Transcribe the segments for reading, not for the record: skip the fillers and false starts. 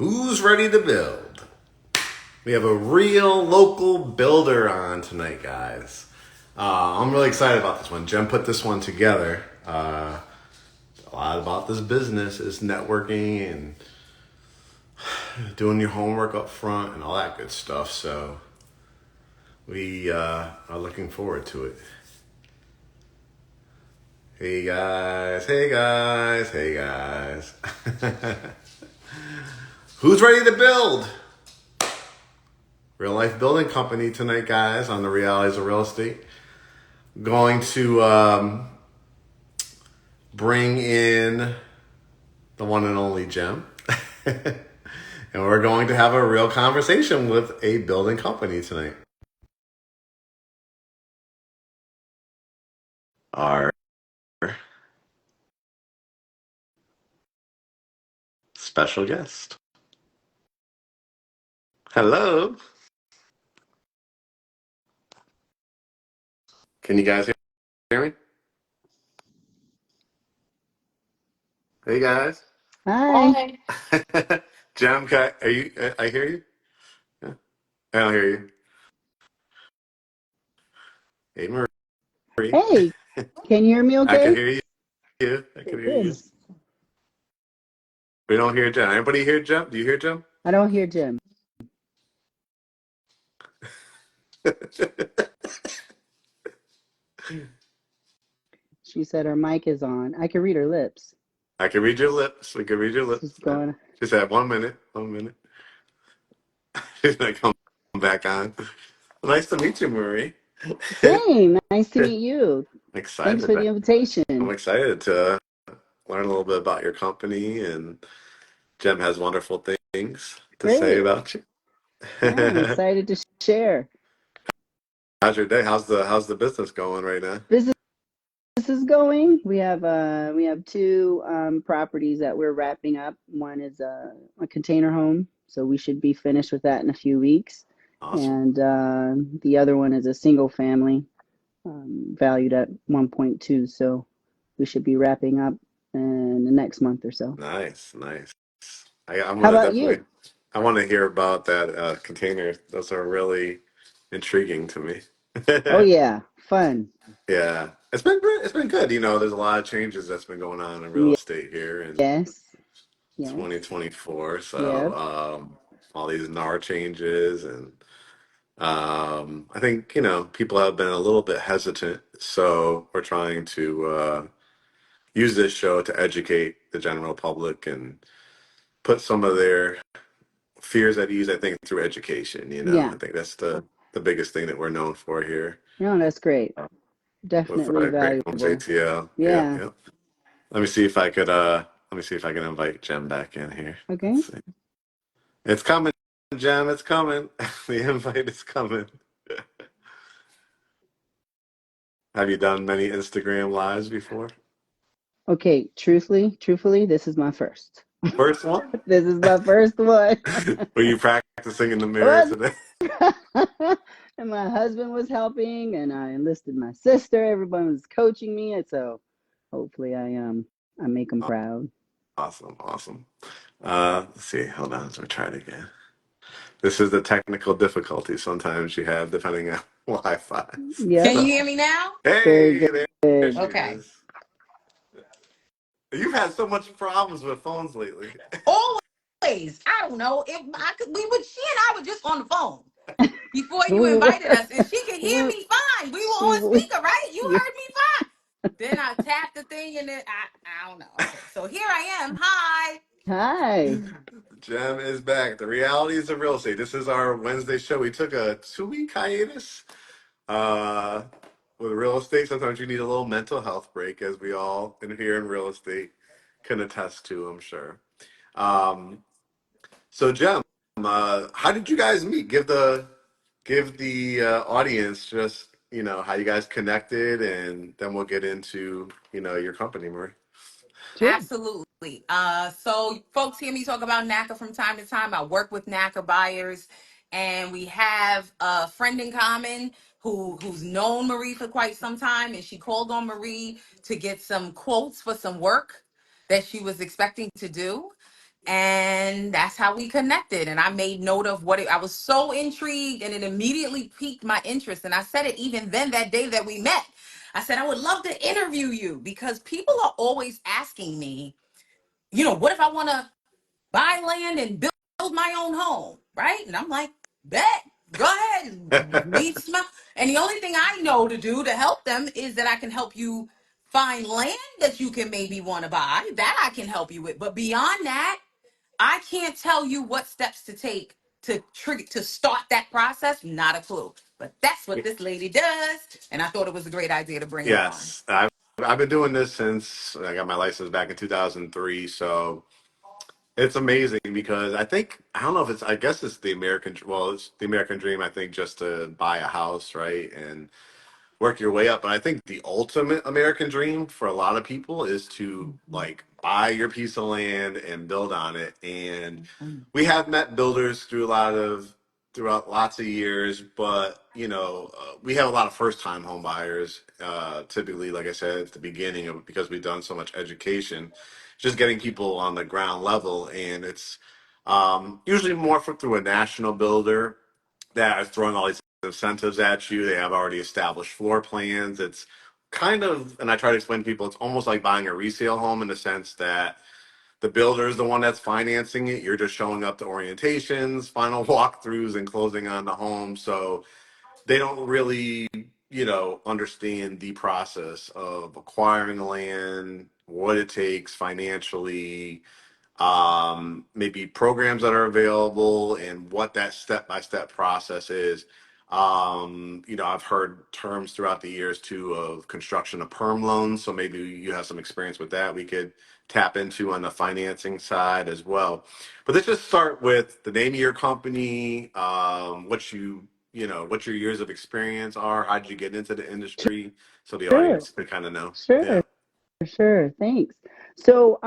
Who's ready to build? We have a real local builder on tonight, guys. I'm really excited about this one. Jem put this one together. A lot about this business is networking and doing your homework up front and all that good stuff. So we are looking forward to it. Hey guys, hey guys, hey guys. Who's ready to build? Real life building company tonight, guys, on the realities of real estate. Going to bring in the one and only Jem. And we're going to have a real conversation with a building company tonight. Our special guest. Hello. Can you guys hear me? Hey guys. Hi. Jem, are you? I hear you. Yeah. I don't hear you. Hey Marie. Hey, can you hear me I can okay? hear you. I can Okay, hear good. you. We don't hear Jem. Anybody hear Jem? Do you hear Jem? I don't hear Jim. She said her mic is on. I can read her lips. I can read your lips. We can read your She's lips. going, She said 1 minute. 1 minute. She's gonna come back on. Nice to meet you, Marie. same. Nice to meet you. Thanks Excited. for the invitation. I'm excited to learn a little bit about your company, and Jem has wonderful things to say Great. about you. Yeah, I'm excited to share. How's your day? How's the business going right now? Business is going. We have two properties that we're wrapping up. One is a container home, so we should be finished with that in a few weeks. Awesome. And the other one is a single family, valued at 1.2. So we should be wrapping up in the next month or so. Nice. I'm How gonna about you? definitely. I want to hear about that container. Those are really intriguing to me. Oh yeah, fun. Yeah, it's been good. There's a lot of changes that's been going on in real estate here in Yes, yes, 2024. yep. So all these NAR changes, and I think people have been a little bit hesitant. So we're trying to use this show to educate the general public and put some of their fears at ease. I think through education. Yeah. I think that's the biggest thing that we're known for here No, that's great. with Definitely Great Homes valuable. ATL. Yeah, Yeah. yeah. Let me see if I can invite Jem back in here. Okay. Let's see. It's coming, Jem. It's coming. The invite is coming. Have you done many Instagram lives before? Okay. Truthfully, this is my first. First one? This is my first one. Were you practicing in the It mirror was, today? and my husband was helping, and I enlisted my sister. Everyone was coaching me, and so hopefully I make them proud. Awesome. Let's see. Hold on. Let me try it again. This is the technical difficulty sometimes you have depending on Wi-Fi. Yep. Can you So, hear me now? Very hey, there good. she Okay. is. You've had so much problems with phones lately. Always. I don't know if I could. She and I were just on the phone before you We were. invited us, and she could hear We, me fine. We were on we, speaker, right? You yeah. heard me fine. Then I tapped the thing, and then I don't know. Okay, so here I am. Hi. Hi. Jem is back. The realities of real estate. This is our Wednesday show. We took a 2-week hiatus uh, with real estate. Sometimes you need a little mental health break, as we all in here in real estate can attest to, I'm sure. Um, so, Jem, how did you guys meet? Give the audience just how you guys connected, and then we'll get into your company, Marie. Sure. Absolutely. So folks hear me talk about NACA from time to time. I work with NACA buyers, and we have a friend in common who's known Marie for quite some time, and she called on Marie to get some quotes for some work that she was expecting to do. And that's how we connected. And I made note of I was so intrigued, and it immediately piqued my interest. And I said it even then, that day that we met. I said, I would love to interview you, because people are always asking me, what if I want to buy land and build my own home, right? And I'm like, bet, go ahead, meet smell. And the only thing I know to do to help them is that I can help you find land that you can maybe want to buy. That I can help you with. But beyond that, I can't tell you what steps to take to start that process. Not a clue. But that's what this lady does, and I thought it was a great idea to bring her on. Yes, I've been doing this since I got my license back in 2003. So it's amazing because I don't know if I guess it's it's the American dream. I think just to buy a house, right, and work your way up. But I think the ultimate American dream for a lot of people is to like buy your piece of land and build on it. And we have met builders throughout lots of years, but we have a lot of first time home buyers. Typically, like I said at the beginning, because we've done so much education, just getting people on the ground level, and it's usually more through a national builder that are throwing all these incentives at you. They have already established floor plans. It's kind of, and I try to explain to people, it's almost like buying a resale home in the sense that the builder is the one that's financing it. You're just showing up to orientations, final walkthroughs, and closing on the home. So they don't really, understand the process of acquiring the land, what it takes financially, maybe programs that are available, and what that step-by-step process is. I've heard terms throughout the years too of construction of perm loans. So maybe you have some experience with that. We could tap into on the financing side as well. But let's just start with the name of your company, what your years of experience are. How did you get into the industry? So the Sure, audience could kind of know. sure, Yeah. sure. Thanks. So,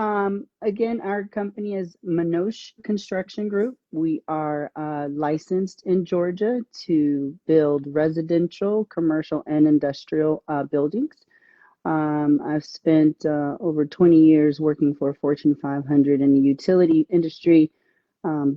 again, our company is Minosh Construction Group. We are licensed in Georgia to build residential, commercial, and industrial buildings. I've spent over 20 years working for Fortune 500 in the utility industry,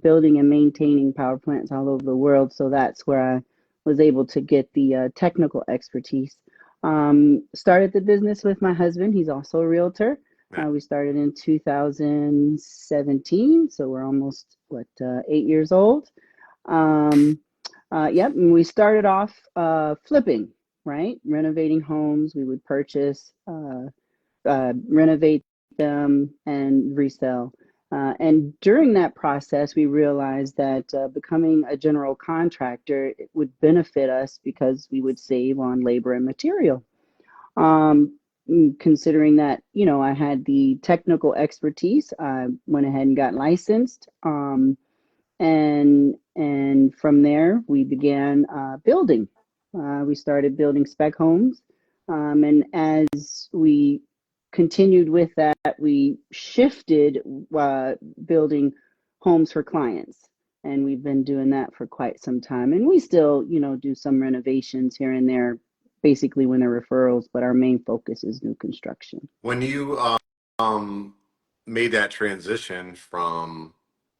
building and maintaining power plants all over the world. So that's where I was able to get the technical expertise. Started the business with my husband. He's also a realtor. Yeah. We started in 2017, so we're almost 8 years old. Yep, and we started off flipping, right? Renovating homes. We would purchase, renovate them, and resell. And during that process, we realized that becoming a general contractor it would benefit us because we would save on labor and material. Um, Considering that, I had the technical expertise, I went ahead and got licensed. And from there, we began building. We started building spec homes. And as we continued with that, we shifted building homes for clients. And we've been doing that for quite some time. And we still, do some renovations here and there, basically when they're referrals, but our main focus is new construction. When you um made that transition from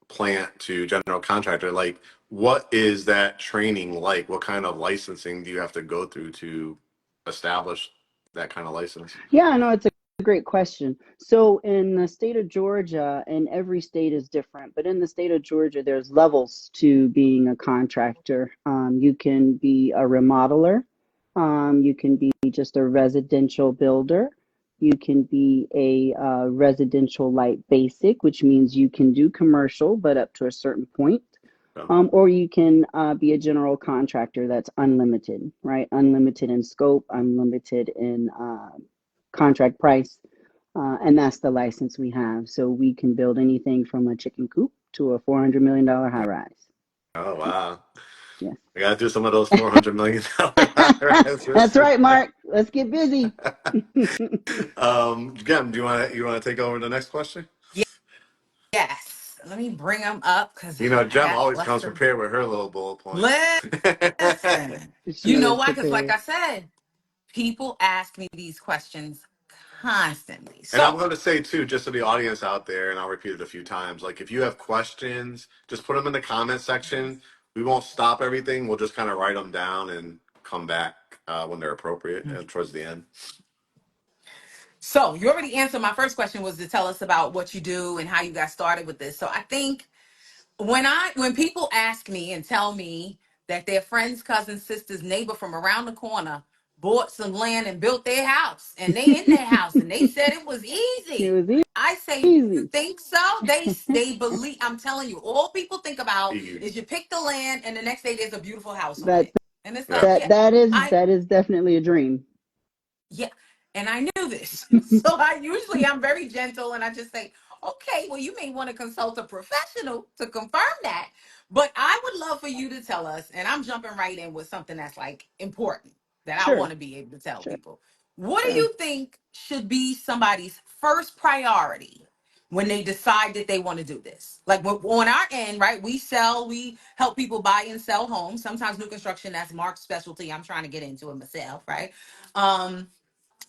plant to general contractor, like what is that training like? What kind of licensing do you have to go through to establish that kind of license? Yeah, no, it's a great question. So in the state of Georgia, and every state is different, but in the state of Georgia, there's levels to being a contractor. You can be a remodeler. You can be just a residential builder. You can be a residential light basic, which means you can do commercial, but up to a certain point. Yeah. Or you can be a general contractor that's unlimited, right? Unlimited in scope, unlimited in contract price. And that's the license we have. So we can build anything from a chicken coop to a $400 million high rise. Oh wow. Yes. I gotta do some of those $400 million high That's rises. right, Mark. Let's get busy. Gem, do you want to take over the next question? Yes. Let me bring them up because I Gem got always lots comes of. prepared with her little bullet points. Listen. You She know is why? Because, like prepared. I said, people ask me these questions constantly. And I'm So going to say too, just to the audience out there, and I'll repeat it a few times. Like, if you have questions, just put them in the comment section. We won't stop everything. We'll just kind of write them down and come back when they're appropriate and towards the end. So you already answered my first question, was to tell us about what you do and how you got started with this. So I think when people ask me and tell me that their friends, cousins, sisters, neighbor from around the corner bought some land and built their house, and they in their house and they said it was It easy, was I say, you easy. think so? They believe. I'm telling you, all people think about You- is you pick the land and the next day there's a beautiful house on That it, and it's like, Yeah. yeah, I that is definitely a dream. yeah, and I knew this. So I'm very gentle and I just say, okay, well, you may want to consult a professional to confirm that. But I would love for you to tell us, and I'm jumping right in with something that's like important that I want Sure, to be able to tell sure, people. What do sure. you think should be somebody's first priority when they decide that they want to do this? Like on our end, right? We help people buy and sell homes. Sometimes new construction, that's Mark's specialty. I'm trying to get into it myself, right?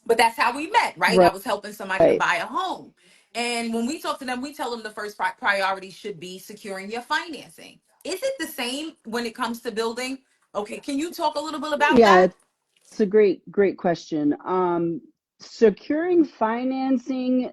But that's how we met, right? I Right. was helping somebody to buy a home. And when we talk to them, we tell them the first priority should be securing your financing. Is it the same when it comes to building? Okay, can you talk a little bit about Yeah, that? it's a great question. Securing financing,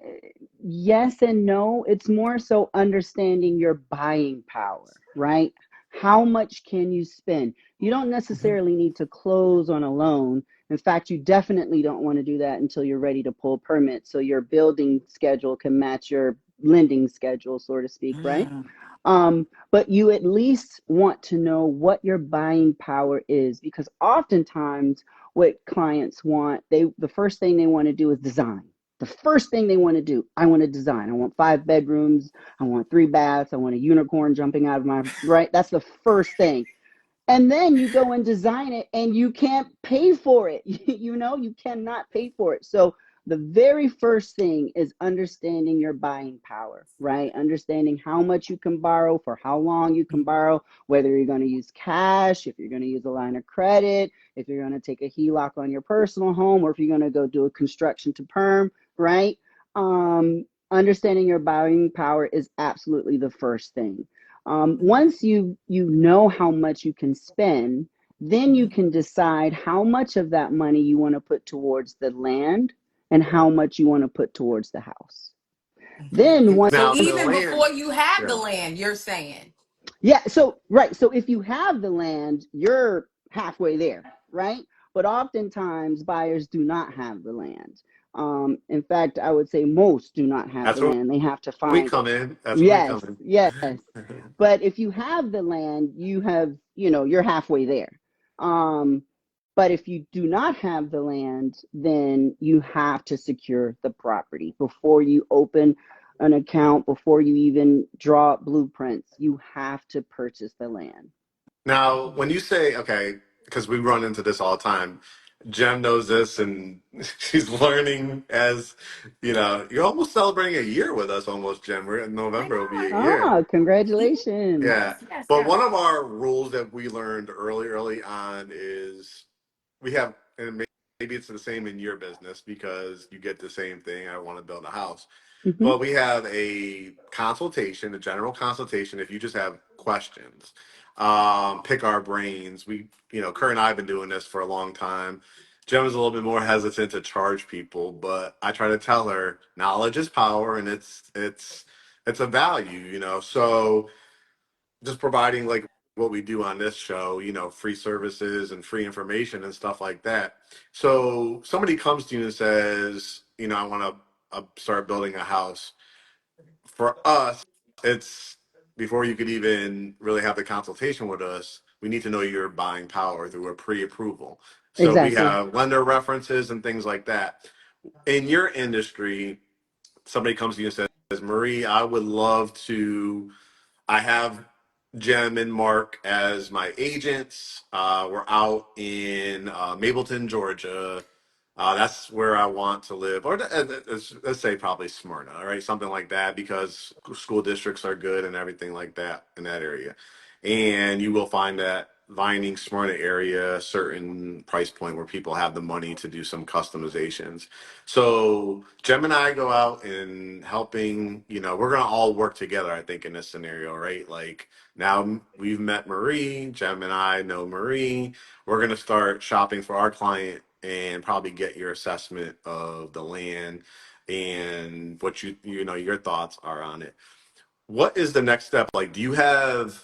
yes and no. It's more so understanding your buying power, right? How much can you spend? You don't necessarily need to close on a loan. In fact, you definitely don't want to do that until you're ready to pull permits, so your building schedule can match your lending schedule, so to speak, right? Mm, But you at least want to know what your buying power is, because oftentimes what clients want, the first thing they want to do is design. The first thing they want to do, I want to design. I want 5 bedrooms. I want 3 baths. I want a unicorn jumping out of my, right? That's the first thing. And then you go and design it and you can't pay for it. You cannot pay for it. So the very first thing is understanding your buying power, right? Understanding how much you can borrow, for how long you can borrow, whether you're going to use cash, if you're going to use a line of credit, if you're going to take a HELOC on your personal home, or if you're going to go do a construction to perm, right? Understanding your buying power is absolutely the first thing. Once you know how much you can spend, then you can decide how much of that money you want to put towards the land and how much you want to put towards the house. okay. Then once, So Now, the even land. before you have the Yeah. land, you're saying, yeah, so right, so if you have the land, you're halfway there, right? But oftentimes buyers do not have the land. In fact, I would say most do not have That's the where land. They have to we find come it. in. That's where we Yes, come in. yes. But if you have the land, you're halfway there. Um, but if you do not have the land, then you have to secure the property before you open an account, before you even draw up blueprints. You have to purchase the land. Now, when you say, okay, because we run into this all the time, Jem knows this and she's learning as, you're almost celebrating a year with us almost, Jem. We're in I November, know, it'll be I a know. year. Ah, congratulations. Yeah. Yes, yes, But yes. one of our rules that we learned early on is we have, and maybe it's the same in your business because you get the same thing. I want to build a house. Hmm. But we have a consultation, a general consultation. If you just have questions, pick our brains. Kurt and I have been doing this for a long time. Jem is a little bit more hesitant to charge people, but I try to tell her knowledge is power, and it's a value. So just providing like what we do on this show, free services and free information and stuff like that. So somebody comes to you and says, I want to start building a house. For us, it's before you could even really have the consultation with us, we need to know your buying power through a pre-approval. So we Exactly. have lender references and things like that. In your industry, somebody comes to you and says, Marie, I would love to I have Jem and Mark as my agents. We're out in Mableton, Georgia. That's where I want to live, or let's say probably Smyrna, right? Something like that, because school districts are good and everything like that in that area. And you will find that Vining, Smyrna area, a certain price point where people have the money to do some customizations. So Jem and I go out and helping, we're gonna all work together, I think, in this scenario, right? Like now we've met Marie, Jem and I know Marie. We're going to start shopping for our client and probably get your assessment of the land and what your thoughts are on it. What is the next step? Like, do you have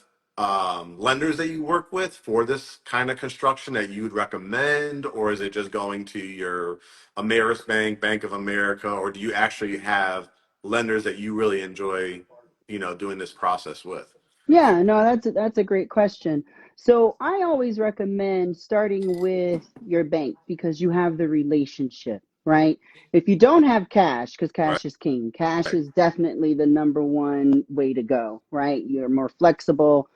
lenders that you work with for this kind of construction that you would recommend, or is it just going to your Ameris Bank, Bank of America, or do you actually have lenders that you really enjoy, doing this process with? Yeah, no, that's a great question. So I always recommend starting with your bank because you have the relationship, right? If you don't have cash, because Right. cash is king, cash is definitely the number one way to go, right? You're more flexible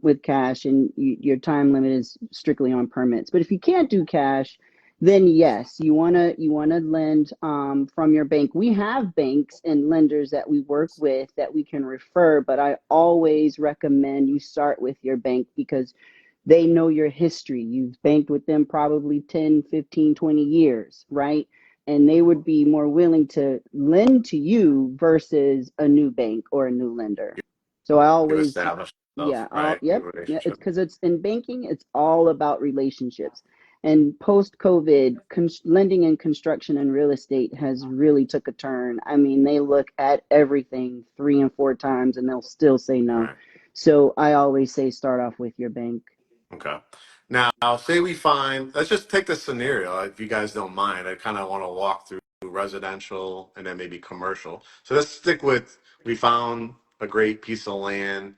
with cash, and your time limit is strictly on permits. But if you can't do cash, then yes, you wanna lend from your bank. We have banks and lenders that we work with that we can refer, but I always recommend you start with your bank because they know your history. You've banked with them probably 10, 15, 20 years, right? And they would be more willing to lend to you versus a new bank or a new lender. So I You've always, established yeah, stuff, right? Good yep. It's relationship. because it's in banking, it's all about relationships. And post COVID, lending and construction and real estate has really took a turn. I mean, they look at everything 3 and 4 times and they'll still say no. Right. So I always say start off with your bank. Okay. Now, say we find, let's just take this scenario, if you guys don't mind. I kind of want to walk through residential and then maybe commercial. So let's stick with, we found a great piece of land,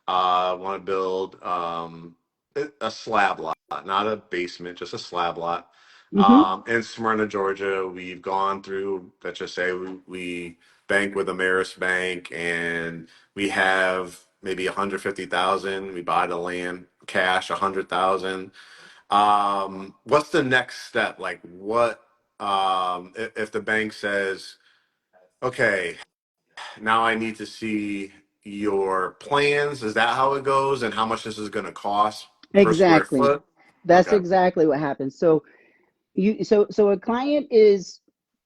want to build a slab lot, not a basement, just a slab lot. Hmm. In Smyrna, Georgia, we've gone through, let's just say we bank with Ameris Bank and we have maybe 150,000. We buy the land cash, 100,000. What's the next step? Like what, if the bank says, okay, now I need to see your plans. Is that how it goes? And how much this is going to cost per square Exactly. foot? That's Okay. exactly what happens. So a client is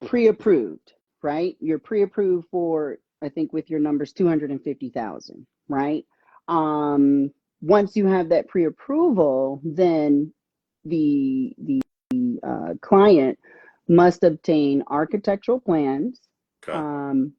pre-approved, right? You're pre-approved for, I think with your numbers, 250,000, right? Um, Once you have that pre-approval, then the client must obtain architectural plans. Okay. Um,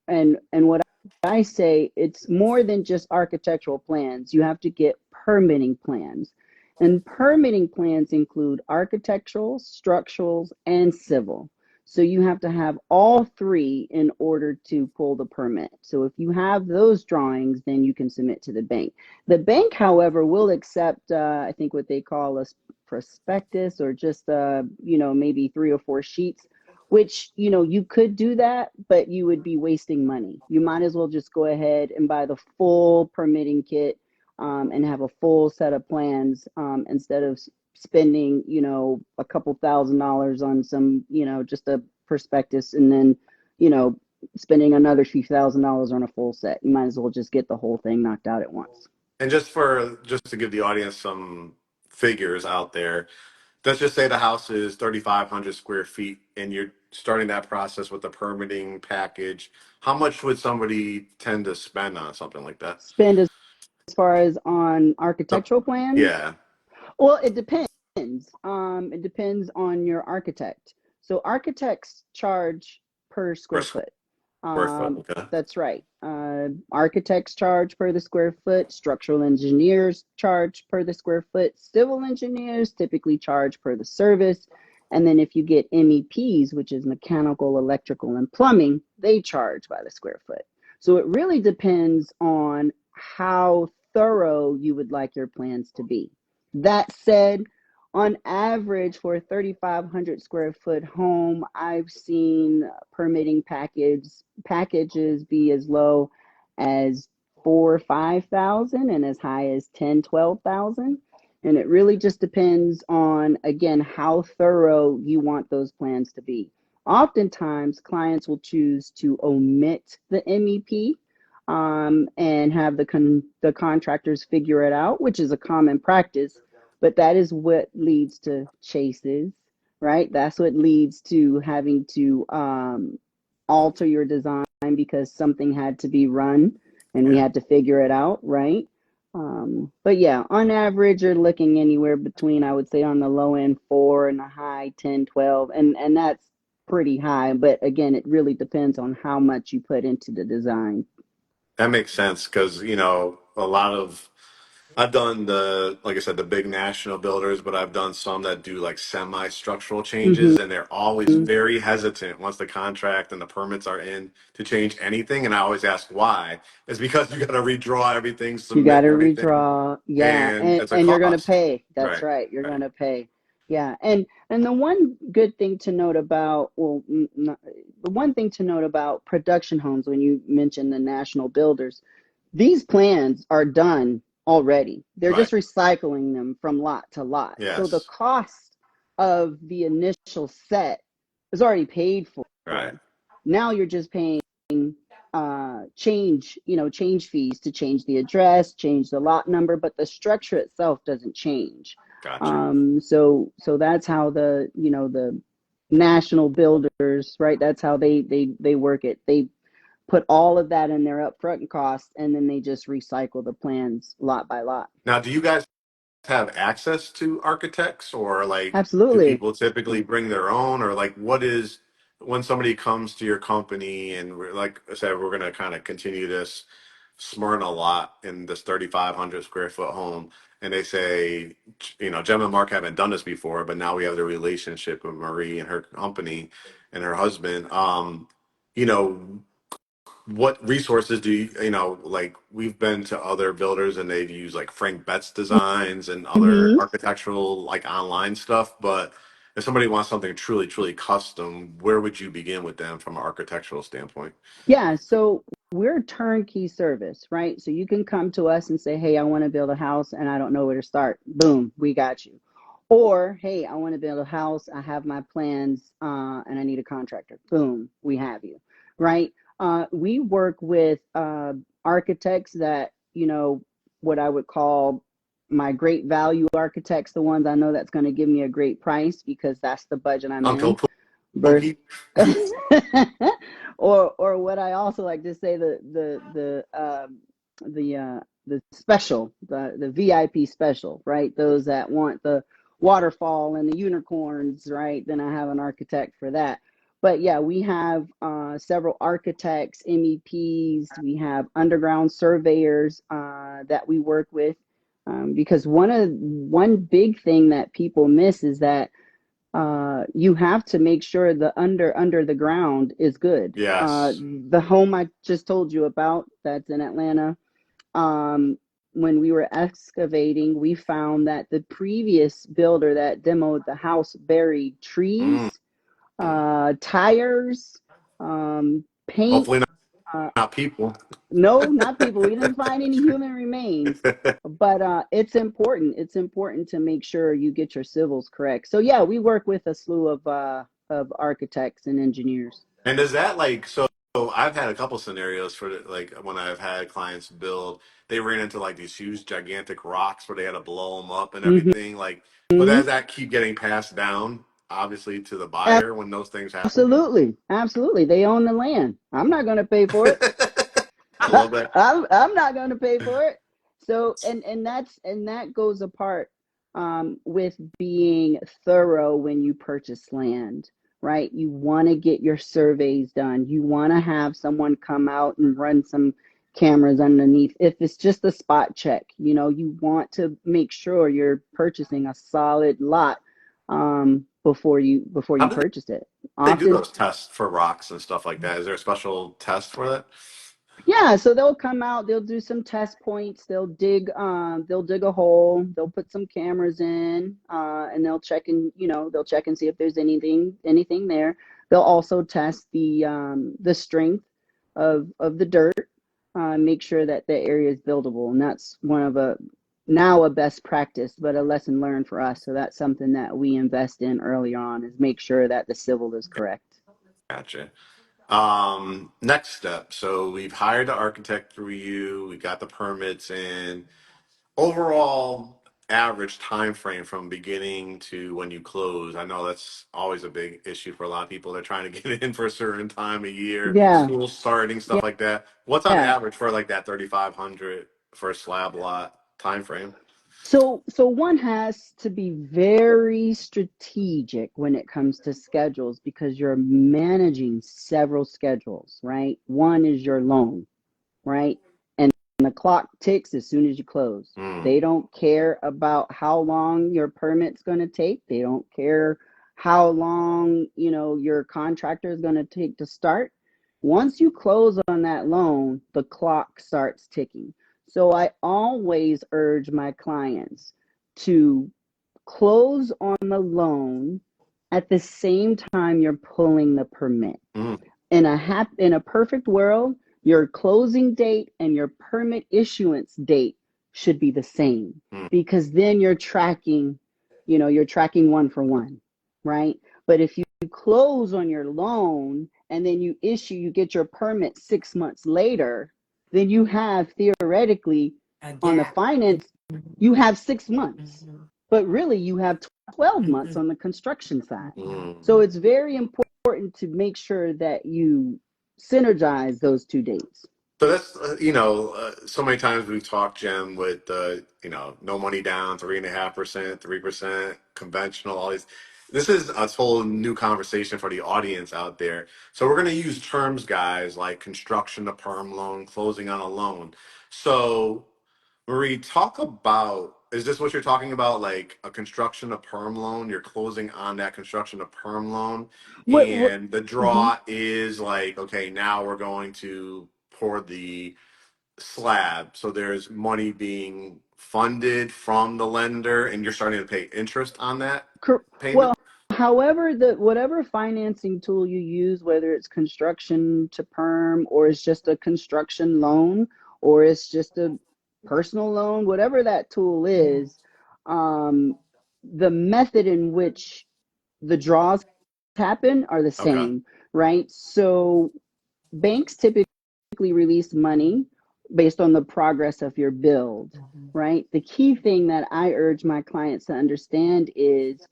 and what I say, it's more than just architectural plans. You have to get permitting plans. And permitting plans include architectural, structurals, and civil. So you have to have all three in order to pull the permit. So if you have those drawings, then you can submit to the bank. The bank, however, will accept, I think what they call a prospectus or just, maybe 3 or 4 sheets, which you could do that, but you would be wasting money. You might as well just go ahead and buy the full permitting kit, and have a full set of plans, instead of spending a couple $1,000s on some, just a prospectus, and then you know spending another few $1,000s on a full set. You might as well just get the whole thing knocked out at once. And just to give the audience some figures out there, let's just say the house is 3,500 square feet and you're starting that process with the permitting package. How much would somebody tend to spend on something like that? Spend as far as on So, architectural plans. yeah, Well, it depends. It depends on your architect. So architects charge per per square foot. square foot. Um, Okay. that's right. Architects charge per the square foot. Structural engineers charge per the square foot. Civil engineers typically charge per the service. And then if you get MEPs, which is mechanical, electrical, and plumbing, they charge by the square foot. So it really depends on how thorough you would like your plans to be. That said, on average for a 3,500 square foot home, I've seen permitting packages be as low as 4 or 5,000 and as high as 10, 12,000. And it really just depends on, again, how thorough you want those plans to be. Oftentimes, clients will choose to omit the MEP and have the contractors figure it out, which is a common practice. But that is what leads to chases, right? That's what leads to having to alter your design because something had to be run and we Yeah. had to figure it out, right? But yeah, on average, you're looking anywhere between, I would say, on the low end, 4 and the high 10, 12, and that's pretty high. But again, it really depends on how much you put into the design. That makes sense because, a lot of I've done like I said, the big national builders, but I've done some that do like semi-structural Hmm. changes, and they're always very hesitant once the contract and the permits are in to change anything. And I always ask why. It's because you got to redraw everything, You got submit to everything, redraw, yeah, and it's a and you're going to cost. pay. That's Right, right, you're going right. to pay. Yeah, and the one good thing to note about, well, the one thing to note about production homes when you mention the national builders, these plans are done already. They're Right. just recycling them from lot to lot. So the Yes. cost of the initial set is already paid for. Right. Now you're just paying change fees to change the address, change the lot number, but the structure itself doesn't change. Gotcha. So that's how the national builders, right? That's how they work it. They put all of that in their upfront costs, and then they just recycle the plans lot by lot. Now, do you guys have access to architects, or like do Absolutely. people typically bring their own, or like what is when somebody comes to your company and like I said, we're going to kind of continue this Smyrna lot in this 3,500 square foot home, and they say, Jem and Mark haven't done this before, but now we have the relationship with Marie and her company and her husband. You know, what resources do like we've been to other builders and they've used like Frank Betts designs and other Hmm. architectural like online stuff, but if somebody wants something truly, truly custom, where would you begin with them from an architectural standpoint? Yeah, so we're a turnkey service, right? So you can come to us and say, hey, I want to build a house and I don't know where to start. Boom, we got you. Or, hey, I want to build a house, I have my plans, and I need a contractor. Boom, we have you, right? We work with architects that, what I would call my great value architects, the ones I know that's going to give me a great price because that's the budget I'm Uncle in. Versus Pookie? or what I also like to say, the special, the VIP special, right? Those that want the waterfall and the unicorns, right? Then I have an architect for that. But yeah, we have several architects, MEPs, we have underground surveyors that we work with, because one big thing that people miss is that you have to make sure the under the ground is good. Yes. The home I just told you about that's in Atlanta, um, when we were excavating, we found that the previous builder that demoed the house buried Mm. trees, tires, paint. Hopefully not, Uh, not people. no, not people. We didn't find any human remains, but it's important. It's important to make sure you get your civils correct. So yeah, we work with a slew of architects and engineers. And is that like so I've had a couple scenarios for like when I've had clients build, they ran into like these huge gigantic rocks where they had to blow them up and Hmm. everything. Like, but does that keep getting passed down, obviously, to the buyer when those things happen? Absolutely, absolutely. They own the land. I'm not going to pay for it. I love that. I'm not going to pay for it. So and that goes apart with being thorough when you purchase land, right? You want to get your surveys done. You want to have someone come out and run some cameras underneath. If it's just a spot check, you want to make sure you're purchasing a solid lot before you How do purchase it. they do Often. those tests for rocks and stuff like that? Is there a special test for that? Yeah, so they'll come out, they'll do some test points, they'll dig a hole, they'll put some cameras in, and they'll check and see if there's anything there. They'll also test the strength of the dirt, make sure that the area is buildable, and that's one of now a best practice, but a lesson learned for us. So that's something that we invest in early on, is make sure that the civil is correct. Gotcha. Next step. So we've hired the architect through you. We got the permits in. Overall average time frame from beginning to when you close. I know that's always a big issue for a lot of people. They're trying to get in for a certain time of year, Yeah, school starting, stuff yeah, like that. What's on yeah. average for like that 3,500 for a slab lot time frame? So one has to be very strategic when it comes to schedules, because you're managing several schedules, right? One is your loan, right? And the clock ticks as soon as you close. Mm, They don't care about how long your permit's going to take. They don't care how long, your contractor is going to take to start. Once you close on that loan, the clock starts ticking. So I always urge my clients to close on the loan at the same time you're pulling the permit. mm, In a perfect world, your closing date and your permit issuance date should be the same, mm, because then you're tracking one for one, right? But if you close on your loan and then you get your permit 6 months later, then you have theoretically, A on the gap. finance, you have 6 months, but really you have 12 months on the construction side. So mm. it's very important to make sure that you synergize those two dates. So that's so many times we've talked, Jim, with no money down, 3.5%, 3%, conventional, all these. This is a whole new conversation for the audience out there. So we're going to use terms, guys, like construction to perm loan, closing on a loan. So Marie, talk about, is this what you're talking about? Like a construction to perm loan, you're closing on that construction to perm loan, What and the mhm. draw is like, okay, now we're going to pour the slab. So there's money being funded from the lender, and you're starting to pay interest on that Well, payment? however, whatever financing tool you use, whether it's construction to perm, or it's just a construction loan, or it's just a personal loan, whatever that tool is, um, the method in which the draws happen are the Okay. same, right? So banks typically release money based on the progress of your build, right? The key thing that I urge my clients to understand is,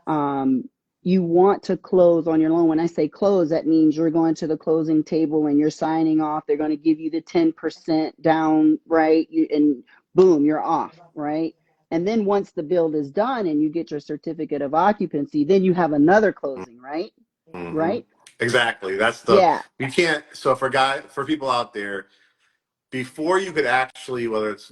um, you want to close on your loan. When I say close, that means you're going to the closing table and you're signing off. They're going to give you the 10% down, right? And boom, you're off, right? And then once the build is done and you get your certificate of occupancy, then you have another closing, right? Mm-hmm. Right? Exactly. That's the, Yeah. you can't, so for people out there, before you could actually, whether it's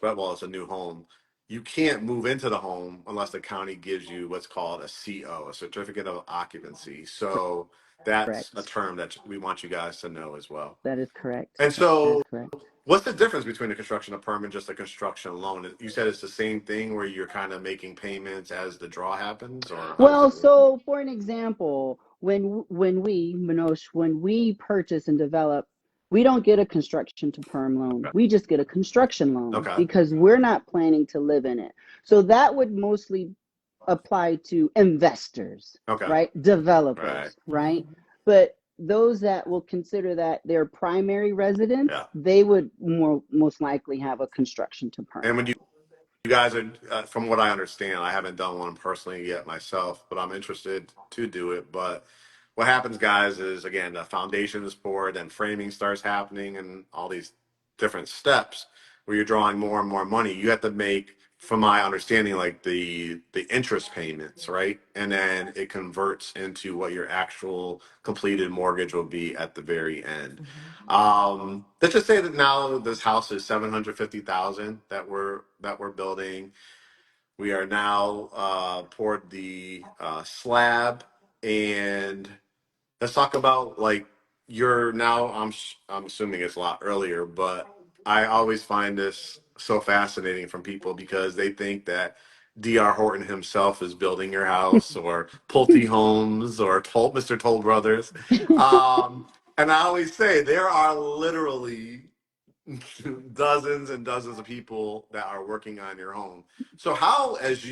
well, it's a new home, you can't move into the home unless the county gives you what's called a CO, a certificate of occupancy. So that's a Correct. term that we want you guys to know as well. That is correct. And That so is correct. what's the difference between a construction of perm and just a construction loan? You said it's the same thing where you're kind of making payments as the draw happens, or how does Well, that work? so for an example, when we purchase and develop, we don't get a construction to perm loan. Okay. We just get a construction loan Okay. because we're not planning to live in it. So that would mostly apply to investors, Okay. right? Right. Developers, right? But those that will consider that their primary residence, Yeah. they would most likely have a construction to And perm. when you guys are, from what I understand, I haven't done one personally yet myself, but I'm interested to do it. But what happens, guys, is again, the foundation is poured, then framing starts happening, and all these different steps where you're drawing more and more money. You have to make, from my understanding, like the interest payments, right? And then it converts into what your actual completed mortgage will be at the very end. Let's just say that now this house is 750,000 that we're building. We are now poured the slab, and let's talk about like you're now. I'm assuming it's a lot earlier, but I always find this so fascinating from people because they think that D.R. Horton himself is building your house, or Pulte Homes, or Mr. Toll Brothers. And I always say there are literally dozens and dozens of people that are working on your home. So how, as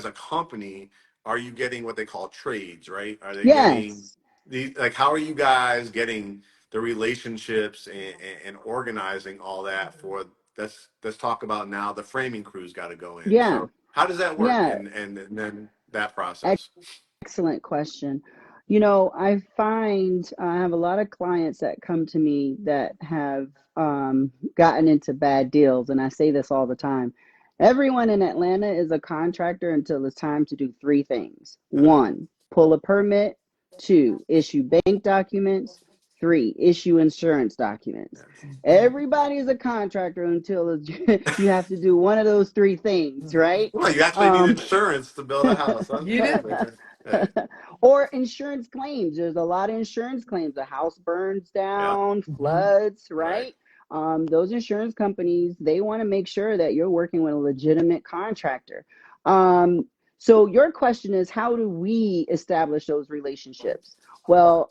a company, are you getting what they call trades, right? Are they getting Yes. these, like, how are you guys getting the relationships and organizing all that for, let's talk about now the framing crew's got to go in. Yeah. So how does that work? Yeah. And then that process. Excellent question. I find I have a lot of clients that come to me that have gotten into bad deals, and I say this all the time. Everyone in Atlanta is a contractor until it's time to do three things. One, pull a permit. Two, issue bank documents. Three, issue insurance documents. Everybody is a contractor until you have to do one of those three things, right? Well, you actually need insurance to build a house. That's You do? right. Or insurance claims. There's a lot of insurance claims. The house burns Yeah. down, floods, Right. right? Those insurance companies, they want to make sure that you're working with a legitimate contractor. So your question is, how do we establish those relationships? Well,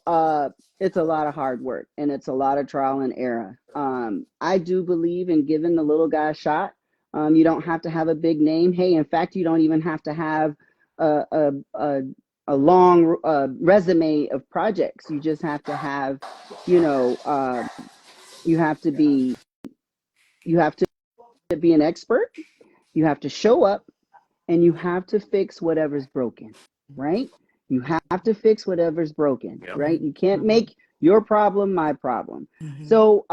it's a lot of hard work and it's a lot of trial and error. I do believe in giving the little guy a shot. You don't have to have a big name. Hey, in fact, you don't even have to have a long resume of projects. You just have to have, you have to be an expert. You have to show up and you have to fix whatever's broken, right? You have to fix whatever's broken, Yep. right? You can't make your problem my problem. So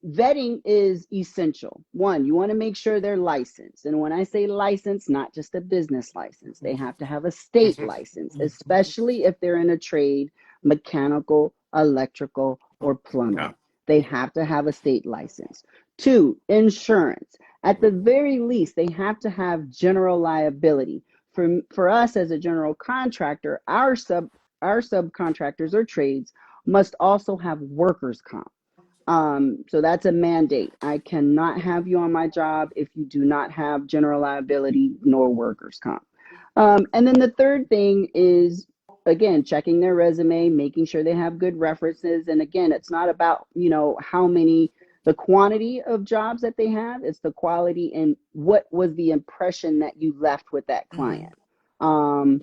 vetting is essential. One, you want to make sure they're licensed. And when I say licensed, not just a business license, they have to have a state license, especially if they're in a trade, mechanical, electrical, or plumbing. Yeah. They have to have a state license. Two, insurance. At the very least, they have to have general liability. For us as a general contractor, our subcontractors or trades must also have workers' comp. So that's a mandate. I cannot have you on my job if you do not have general liability nor workers' comp. And then the third thing is, again, checking their resume, making sure they have good references. And again, it's not about, the quantity of jobs that they have, it's the quality and what was the impression that you left with that client. And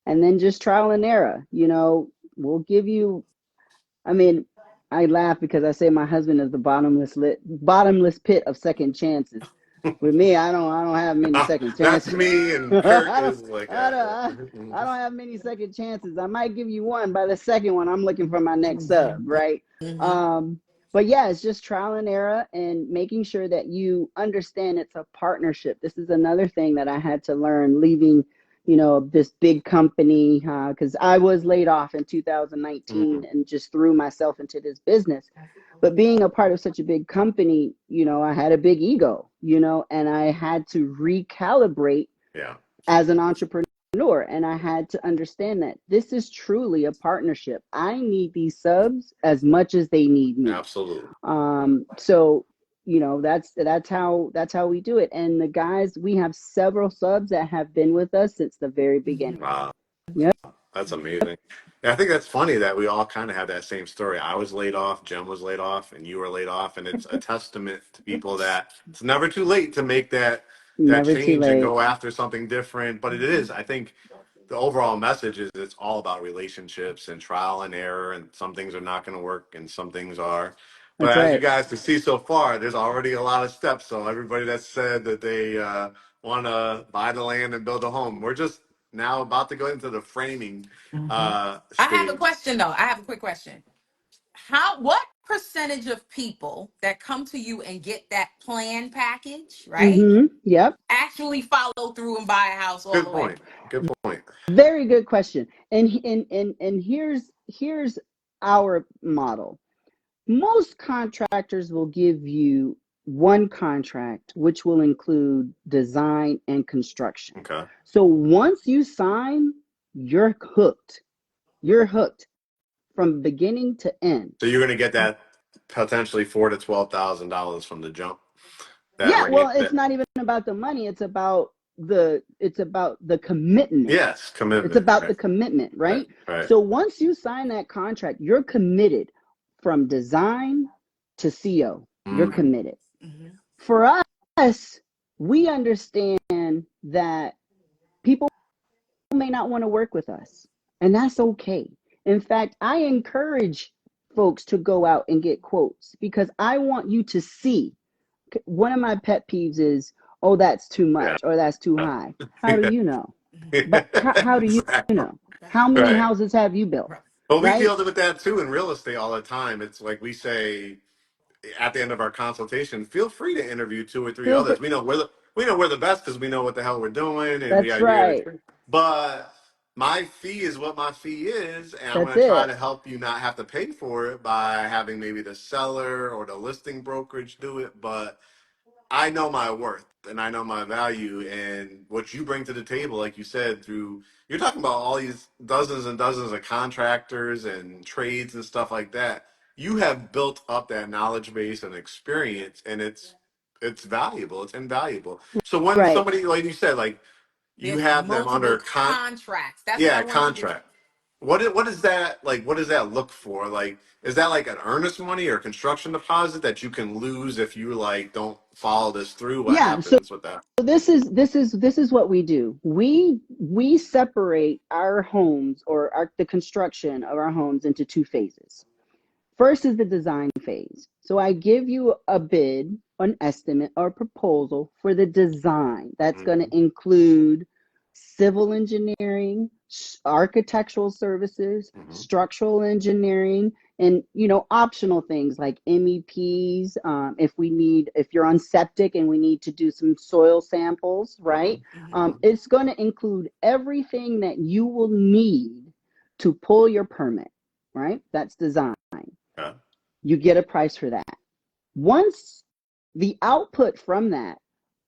then just trial and error. We'll give you, I laugh because I say my husband is the bottomless pit of second chances. With me, I don't have many second chances. That's me, and Kurt I don't, is like, I don't have many second chances. I might give you one. By the second one, I'm looking for my next sub, right? But yeah, it's just trial and error and making sure that you understand it's a partnership. This is another thing that I had to learn leaving, this big company, because I was laid off in 2019 and just threw myself into this business. But being a part of such a big company, I had a big ego, and I had to recalibrate as an entrepreneur. And I had to understand that this is truly a partnership. I need these subs as much as they need me. absolutely. So that's how we do it. And the guys, we have several subs that have been with us since the very beginning. Wow. Yep. That's amazing. Yeah, I think that's funny that we all kind of have that same story. I was laid off, Jem was laid off, and you were laid off, and it's a testament to people that it's never too late to make that Never too change and late. go after something different. But it is, I think, the overall message is it's all about relationships and trial and error, and some things are not going to work, and some things are. But That's as you right. guys can see so far, there's already a lot of steps. So everybody that said that they want to buy the land and build a home, we're just now about to go into the framing I have a stage. question though. I have a quick question. What percentage of people that come to you and get that plan package, right, Yep. actually follow through and buy a house all Good the way? point. Good point. Very good question. And here's our model. Most contractors will give you one contract, which will include design and construction. Okay. So once you sign, you're hooked. You're hooked from beginning to end. So you're going to get that potentially $4,000 to $12,000 from the jump. Yeah, well, it's not even about the money. It's about the commitment. Yes, commitment. It's about right. the commitment, right? Right. So once you sign that contract, you're committed from design to CO. You're committed. Mm-hmm. For us, we understand that people may not want to work with us, and that's okay. In fact, I encourage folks to go out and get quotes because I want you to see. One of my pet peeves is, oh, that's too Yeah. much or that's too high. How do Yeah. you know? Mm-hmm. But how do you Exactly. know? How many Right. houses have you built? Right. Well, we Right? deal with that too in real estate all the time. It's like we say at the end of our consultation, feel free to interview two or three Feel free. others. We know we're the best because we know what the hell we're doing and we That's are here. right. But my fee is what my fee is, and I'm That's going to try it. to help you not have to pay for it by having maybe the seller or the listing brokerage do it. But I know my worth and I know my value and what you bring to the table, like you said, through you're talking about all these dozens and dozens of contractors and trades and stuff like that. You have built up that knowledge base and experience, and it's valuable. It's invaluable. So when Right. somebody, like you said, like you There's have them under multiple contracts. That's what I yeah, wanted to. contract. What is that like? What does that look for? Like, is that like an earnest money or construction deposit that you can lose if you like don't follow this through? What Yeah. So happens with that? this is what we do. We separate our homes or the construction of our homes into two phases. First is the design phase. So I give you a bid, an estimate, or proposal for the design. That's going Hmm. to include civil engineering, architectural services, Hmm. structural engineering, and optional things like MEPs. If you're on septic and we need to do some soil samples, right? Hmm. Mm-hmm. Hmm. It's going to include everything that you will need to pull your permit, right? That's design. Yeah. You get a price for that. Once the output from that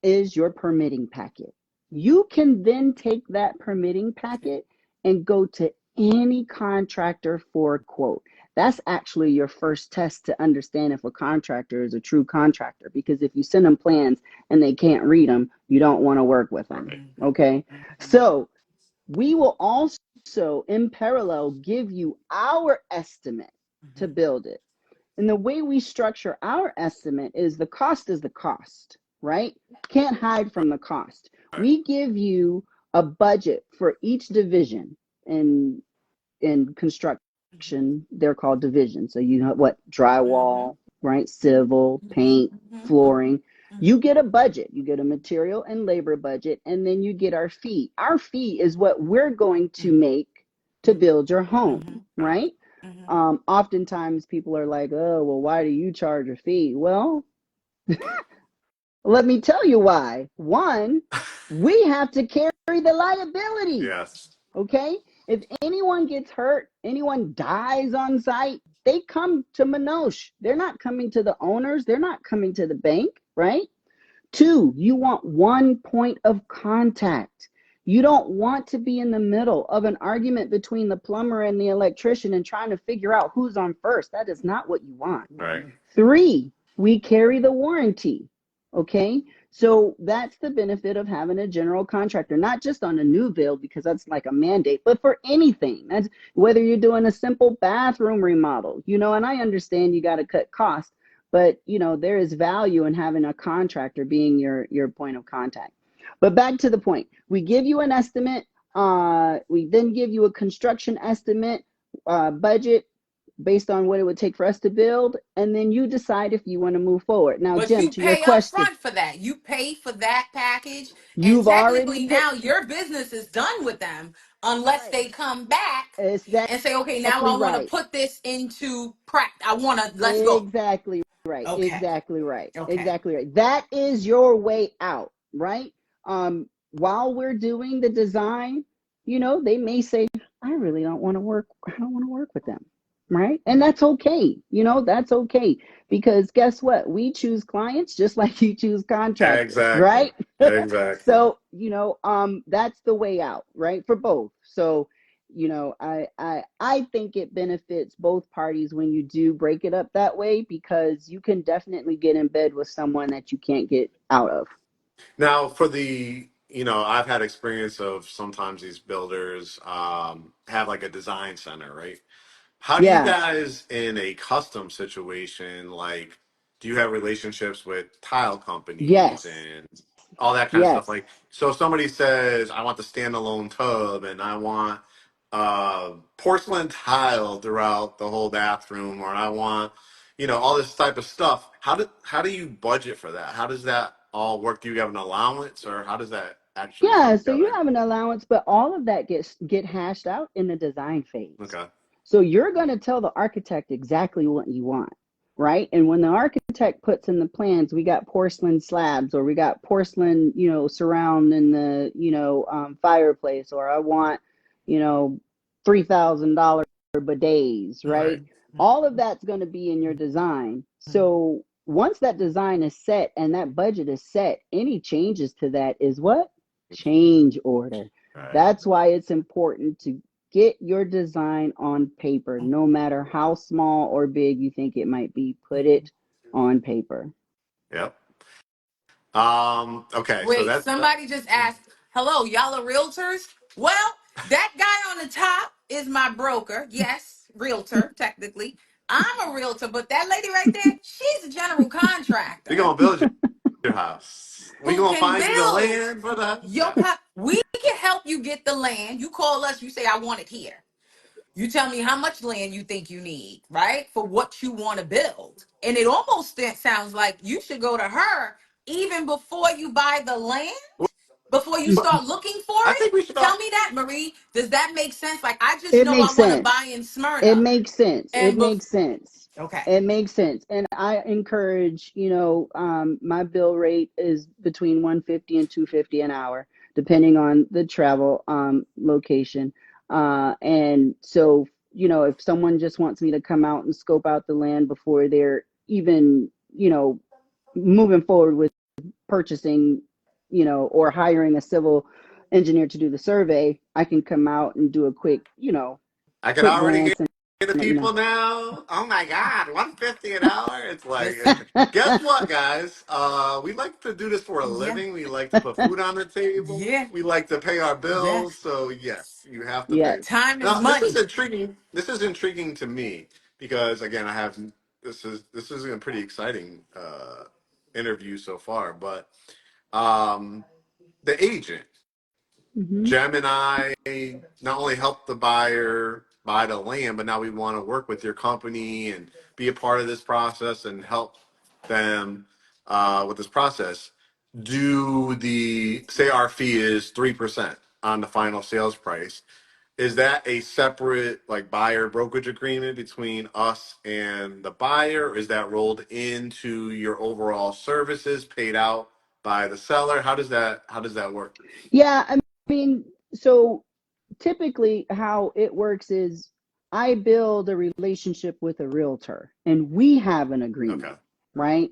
is your permitting packet, you can then take that permitting packet and go to any contractor for a quote. That's actually your first test to understand if a contractor is a true contractor, because if you send them plans and they can't read them, you don't want to work with them. Right. Okay. Mm-hmm. So we will also, in parallel, give you our estimate to Mm-hmm. build it. And the way we structure our estimate is the cost, right? Can't hide from the cost. Right. We give you a budget for each division in construction. They're called divisions. So you know what, Mm-hmm. drywall, right? Civil, paint, Mm-hmm. flooring. You get a budget. You get a material and labor budget, and then you get our fee. Our fee is what we're going to make to build your home, Mm-hmm. Yeah. right? Mm-hmm. Oftentimes people are like, oh, well, why do you charge a fee? Well, let me tell you why. One, we have to carry the liability. Yes. Okay? If anyone gets hurt, anyone dies on site, they come to Minosh. They're not coming to the owners, they're not coming to the bank, right? Two, you want one point of contact. You don't want to be in the middle of an argument between the plumber and the electrician and trying to figure out who's on first. That is not what you want. Right. Three, we carry the warranty. Okay. So that's the benefit of having a general contractor, not just on a new build because that's like a mandate, but for anything. That's whether you're doing a simple bathroom remodel, and I understand you got to cut costs, but there is value in having a contractor being your point of contact. But back to the point, we give you an estimate. We then give you a construction estimate, budget based on what it would take for us to build, and then you decide if you want to move forward. Now, But Jim, you to your pay up question, front for that. You pay for that package, and you've already technically paid. now your business is done with them unless Right. they come back It's and say, "Okay, now exactly I want to right. put this into practice. I want to let's go." Exactly right. Okay, Exactly right. okay. Exactly right. That is your way out, right? While we're doing the design, they may say, I really don't want to work. I don't want to work with them. Right. And that's okay. That's okay. Because guess what? We choose clients just like you choose contractors, Exactly. right? Exactly. So, that's the way out, right? For both. So, I think it benefits both parties when you do break it up that way, because you can definitely get in bed with someone that you can't get out of. Now, for I've had experience of sometimes these builders have like a design center, right? How do you Yeah. guys in a custom situation like do you have relationships with tile companies Yes. and all that kind of stuff? Yes. Like, so if somebody says, I want the standalone tub and I want porcelain tile throughout the whole bathroom, or I want, all this type of stuff. How do you budget for that? How does that all work? Do you have an allowance, or how does that actually come Yeah, so you together? have an allowance, but all of that get hashed out in the design phase. Okay. So you're going to tell the architect exactly what you want, right? And when the architect puts in the plans, we got porcelain slabs, or we got porcelain, surround in the, fireplace, or I want, $3,000 bidets, right? Right. All of that's going to be in your design. So once that design is set and that budget is set, any changes to that is what? Change order. Right. That's why it's important to get your design on paper, no matter how small or big you think it might be. Put it on paper. Yep. Okay. So Wait, that. somebody just asked, hello, y'all are realtors? Well, that guy on the top is my broker. Yes, realtor, technically. I'm a realtor, but that lady right there, she's a general We're contractor gonna build your house. We who gonna can find you the build land for the house. your Yeah. we can help you get the land. You call us, you say, I want it here. You tell me how much land you think you need, right? For what you want to build. And it almost sounds like you should go to her even before you buy the land, before you But start looking for I it. think we should Tell all. me that, Marie. Does that make sense? Like, I just It know I makes want to buy sense. in It Smyrna. makes sense. It And makes sense. okay. It makes sense. And I encourage, my bill rate is between 150 and 250 an hour, depending on the travel location. And so, if someone just wants me to come out and scope out the land before they're even, moving forward with purchasing, or hiring a civil engineer to do the survey, I can come out and do a I can quick already glance and get the let you know. people now. Oh my God, 150 an hour. It's like, Listen. guess what, guys? We like to do this for a Yeah. living. We like to put food on the table. Yeah. We like to pay our bills. Yes. So yes, you have to Yes. pay. Time is Now, this is money. intriguing. This is intriguing to me because again, I have this is a pretty exciting interview so far. But the agent. Hmm. Jem and I not only help the buyer buy the land, but now we want to work with your company and be a part of this process and help them with this process. Do the say our fee is 3% on the final sales price? Is that a separate like buyer brokerage agreement between us and the buyer? Or is that rolled into your overall services paid out by the seller? How does that work? Yeah, I mean, so typically how it works is I build a relationship with a realtor and we have an Okay. agreement, right?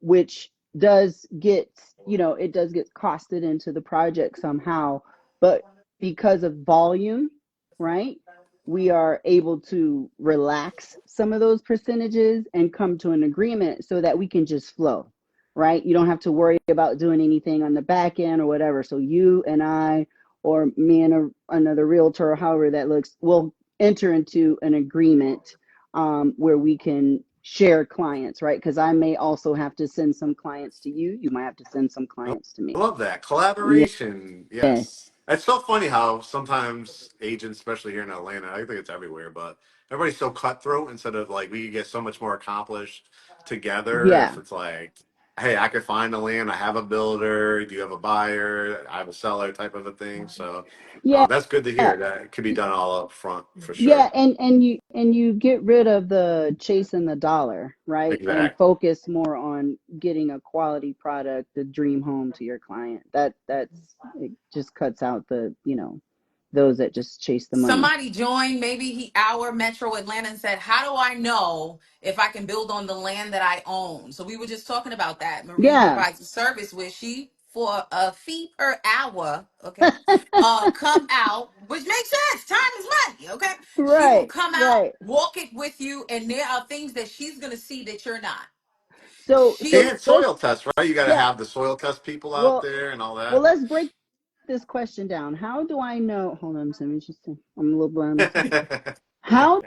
Which does get, it does get costed into the project somehow, but because of volume, right? We are able to relax some of those percentages and come to an agreement so that we can just flow, right? You don't have to worry about doing anything on the back end or whatever. So you and I, or me and another realtor, or however that looks, will enter into an agreement where we can share clients, right? Because I may also have to send some clients to you. You might have to send some clients to I me. love that Yes. collaboration. Yes, it's so funny how sometimes agents, especially here in Atlanta, I think it's everywhere, but everybody's so cutthroat instead of like we get so much more accomplished together. If Yeah. it's like, hey, I could find the land, I have a builder, do you have a buyer, I have a seller, type of a thing. So Yeah. that's good to hear. That it could be done all up front for Yeah, sure. and you get rid of the chasing the dollar, right? And Exactly. focus more on getting a quality product, the dream home to your client. That's it just cuts out the, those that just chase the money. Somebody joined, maybe our Metro Atlanta, and said, how do I know if I can build on the land that I own? So we were just talking about that. Marie Yeah. provides a service where she, for a fee per hour, okay, come out, which makes sense. Time is money, okay? She will Right, come out, right. walk it with you, and there are things that she's gonna see that you're not. So She And let's, soil test, right? You got to yeah. have the soil test people out Well, there and all well, that. let's break this question down. How do I know? Hold on, let me just. I'm a little blind myself. How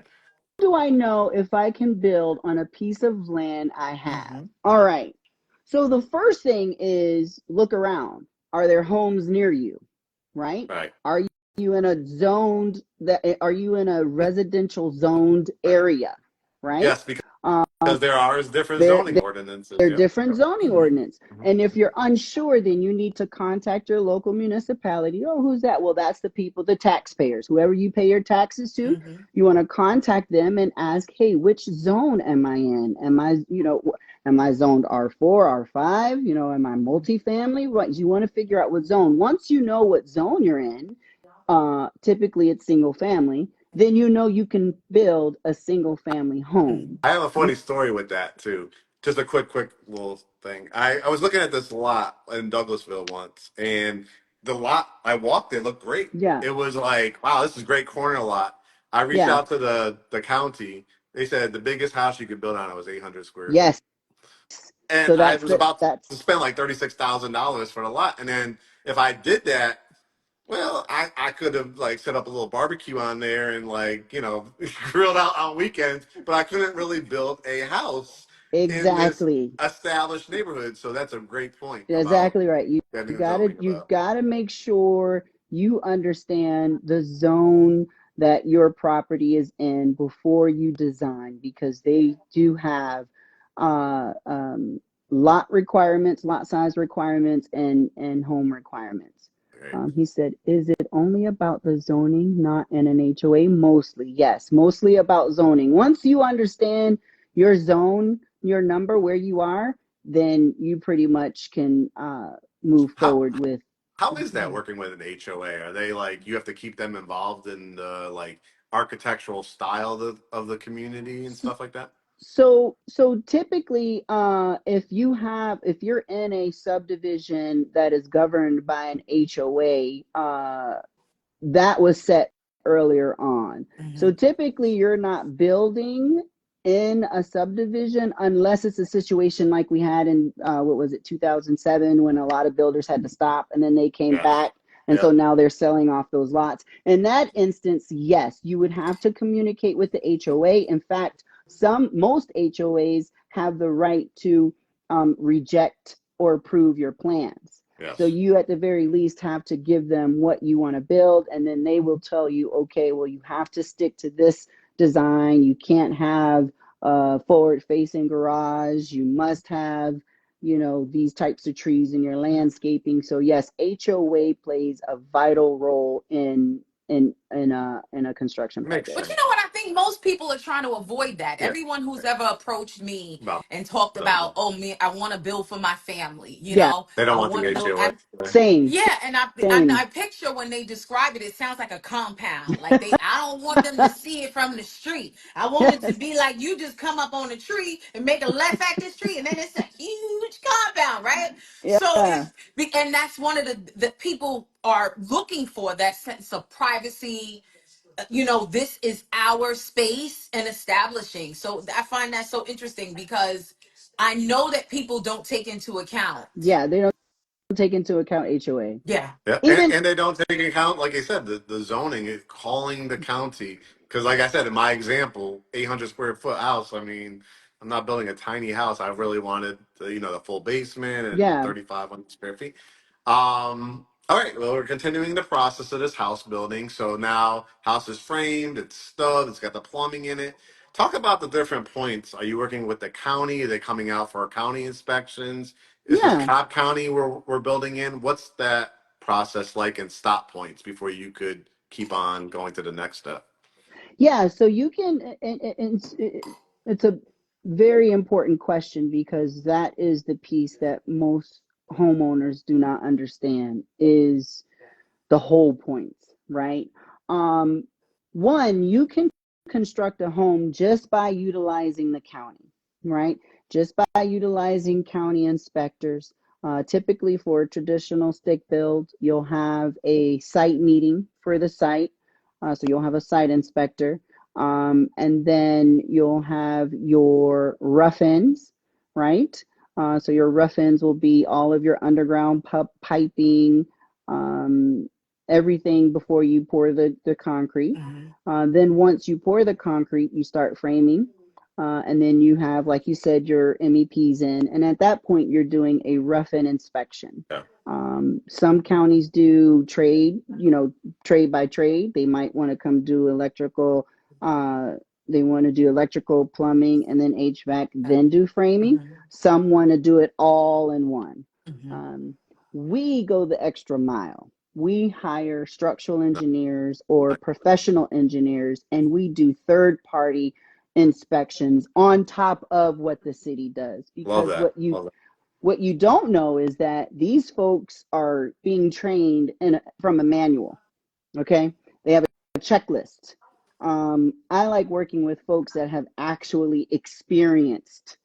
do I know if I can build on a piece of land I have? Mm-hmm. All right. So the first thing is look around. Are there homes near you? Right? Right. Are you in a zoned that are you in a residential zoned area? Right? Yes, because Um, there are different there zoning ordinances. they're Yep. different zoning Mm-hmm. ordinance. And if you're unsure, then you need to contact your local municipality. Oh, who's that? Well, that's the people, the taxpayers, whoever you pay your taxes to. Mm-hmm. You want to contact them and ask, hey, which zone am I in? Am I zoned R4, R5? Am I multifamily? What you want to figure out what zone. Once you know what zone you're in, typically it's single family, then you can build a single family home. I have a funny story with that too. Just a quick little thing. I was looking at this lot in Douglasville once, and the lot I walked it looked great. Yeah, It was like, wow, this is a great corner lot. I reached yeah, out to the county. They said the biggest house you could build on it was 800 square yes. feet, and So I that's was about to that's spend like $36,000 for the lot. And then if I did that, well, I could have like set up a little barbecue on there and like, grilled out on weekends, but I couldn't really build a house in this exactly. established neighborhood. So that's a great point about Exactly right. getting Gotta zoning you've about. gotta make sure you understand the zone that your property is in before you design, because they do have uh, um, lot requirements, lot size requirements, and home requirements. Right. He said, "Is it only about the zoning, not in an HOA?" Mostly, yes, mostly about zoning. Once you understand your zone, your number, where you are, then you pretty much can move How forward with. how is that working with an HOA? Are they like you have to keep them involved in the like architectural style of the community and stuff like that? So typically, if you're in a subdivision that is governed by an HOA, that was set earlier on. Mm-hmm. So typically, you're not building in a subdivision unless it's a situation like we had in what was it, 2007, when a lot of builders had to stop and then they came Yes. back. And so Yep. now they're selling off those lots. In that instance, yes, you would have to communicate with the HOA. In fact, most HOAs have the right to reject or approve your plans. So Yes. you at the very least have to give them what you want to build, and then they will tell you, okay, well, you have to stick to this design. You can't have a forward facing garage. You must have, these types of trees in your landscaping. So yes, HOA plays a vital role in a construction Makes project. But you sense. know what? I think most people are trying to avoid that. Yeah. Everyone who's ever approached me About and talked building. about, oh, me, I want to build for my family. Yeah, They don't I want the want to build. HOA. same, Yeah, and I same. picture when they describe it, it sounds like a compound. Like I don't want them to see it from the street. I want it to Yes, be like you just come up on a tree and make a left at this tree, and then it's a huge compound, right? So yeah. and that's one of the people are looking for, that sense of privacy. This is our space and establishing. So I find that so interesting because I know that people don't take into account. Yeah, they don't take into account HOA. Yeah. Yeah, and, Even, and they don't take into account, like I said, the zoning is calling the county. Because, like I said, in my example, 800 square foot house. I mean, I'm not building a tiny house. I really wanted, the full basement and yeah, 3,500 square feet. All right. Well, we're continuing the process of this house building. So now, house is framed. It's stubbed. It's got the plumbing in it. Talk about the different points. Are you working with the county? Are they coming out for county inspections? Is this yeah. Cobb County we're building in? What's that process like and stop points before you could keep on going to the next step? Yeah, so you can, and it's a very important question, because that is the piece that most homeowners do not understand, is the whole points, right? Um, One, you can construct a home just by utilizing the county, right? Just by utilizing county inspectors. Typically, for a traditional stick build, you'll have a site meeting for the site. So you'll have a site inspector. And then you'll have your rough-ins, right? So your rough-ins will be all of your underground piping, um, everything before you pour the concrete. Then once you pour the concrete, you start framing. And then you have, like you said, your MEPs in. And at that point, you're doing a rough-in inspection. Yeah. Some counties do trade, trade by trade. They might want to come do electrical. They want to do electrical, plumbing, and then HVAC, then do framing. Some want to do it all in one. We go the extra mile. We hire structural engineers or professional engineers, and we do third-party inspections on top of what the city does. Love Because that. what you don't know is that these folks are being trained from a manual. Okay, they have a checklist. I like working with folks that have actually experienced,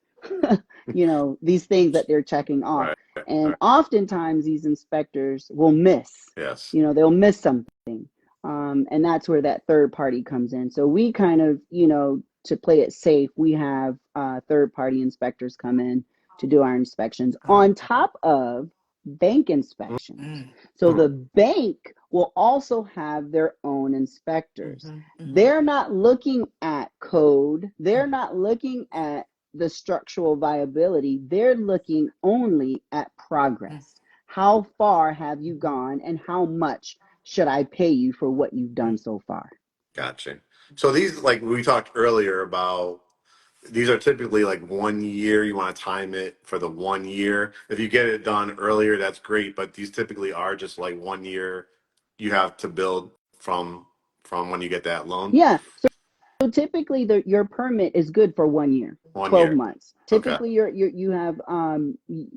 these things that they're checking off. Right. And oftentimes these inspectors will miss. Yes. They'll miss something. And that's where that third party comes in. So we kind of, to play it safe, we have third party inspectors come in to do our inspections on top of bank inspections. So the bank will also have their own inspectors. They're not looking at code. They're not looking at the structural viability. They're looking only at progress. How far have you gone and how much should I pay you for what you've done so far? Gotcha. So these, like we talked earlier about, these are typically like 1 year. You want to time it for the 1 year. If you get it done earlier, that's great. But these typically are just like 1 year you have to build from when you get that loan. Yeah. So typically your permit is good for 1 year, 12 months. Typically you have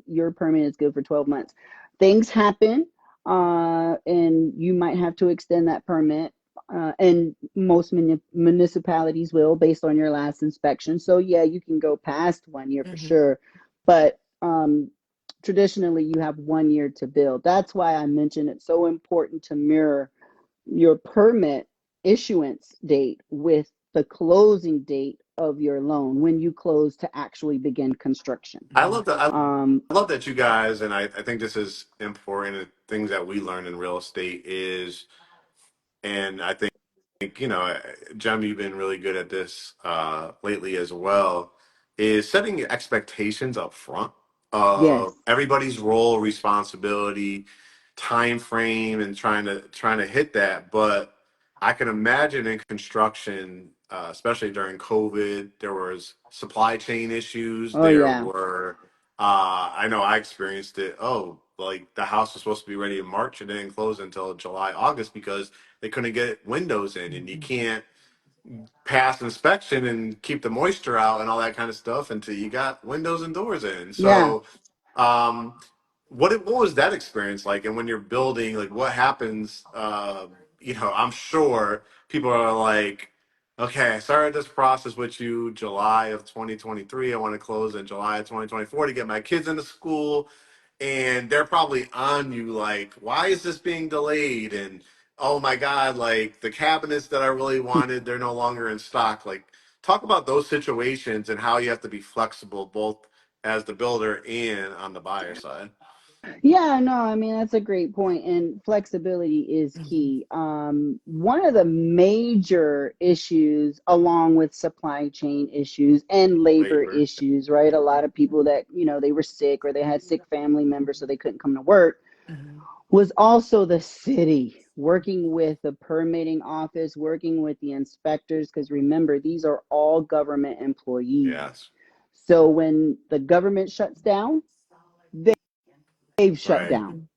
your permit is good for 12 months. Things happen and you might have to extend that permit. And most municipalities will, based on your last inspection. So yeah, you can go past 1 year for sure, but traditionally you have 1 year to build. That's why I mentioned it's so important to mirror your permit issuance date with the closing date of your loan when you close to actually begin construction. I love that. I love that you guys, and I think this is important. Things that we learn in real estate is, and I think, Jem, you've been really good at this lately as well, is setting your expectations up front Yes. of everybody's role, responsibility, time frame, and trying to hit that. But I can imagine in construction, especially during COVID, there was supply chain issues. Oh There yeah. were, I know I experienced it. Oh, like the house was supposed to be ready in March and it didn't close until July, August because they couldn't get windows in, and you can't pass inspection and keep the moisture out and all that kind of stuff until you got windows and doors in. Yeah. So, what was that experience like? And when you're building, like, what happens? I'm sure people are like, okay, I started this process with you July of 2023. I want to close in July of 2024 to get my kids into school. And they're probably on you like, why is this being delayed? And oh my God, like the cabinets that I really wanted, they're no longer in stock. Like, talk about those situations and how you have to be flexible both as the builder and on the buyer side. Yeah, no, I mean, that's a great point, and flexibility is key. One of the major issues, along with supply chain issues and labor Labor. issues, right? A lot of people that, they were sick or they had sick family members, so they couldn't come to work, was also the city working with the permitting office, working with the inspectors, because remember, these are all government employees. Yes. So when the government shuts down, they've shut down.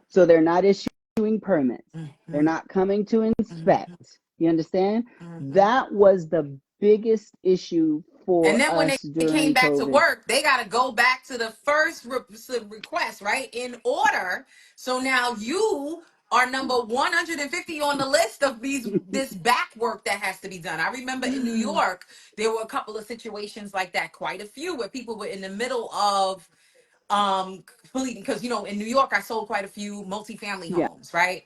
So they're not issuing permits. They're not coming to inspect. You understand? That was the biggest issue for And then when us they came during back to COVID. work, they got to go back to the first request, right? In order. So now you are number 150 on the list of this back work that has to be done. I remember in New York, there were a couple of situations like that, quite a few, where people were in the middle of because in New York I sold quite a few multifamily Yeah. homes, right?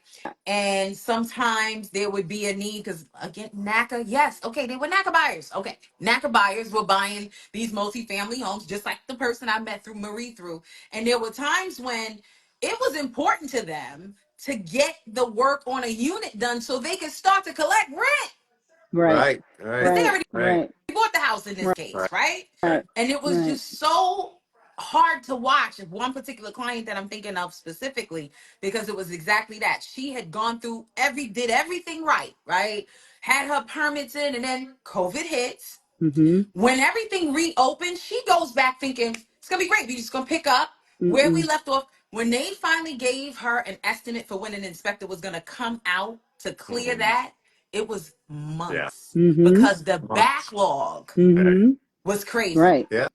And sometimes there would be a need because again, NACA, yes, okay, they were NACA buyers. Okay, NACA buyers were buying these multifamily homes, just like the person I met through Marie through. And there were times when it was important to them to get the work on a unit done so they can start to collect rent. Right. Because they already Right. bought the house in this case, right? Right. And it was just so hard to watch. One particular client that I'm thinking of specifically, because it was exactly that. She had gone through did everything right, had her permits in, and then COVID hits. Mm-hmm. When everything reopened, she goes back thinking it's gonna be great. We're just gonna pick up where we left off. When they finally gave her an estimate for when an inspector was gonna come out to clear that, it was months because the backlog was crazy. Right. Yeah.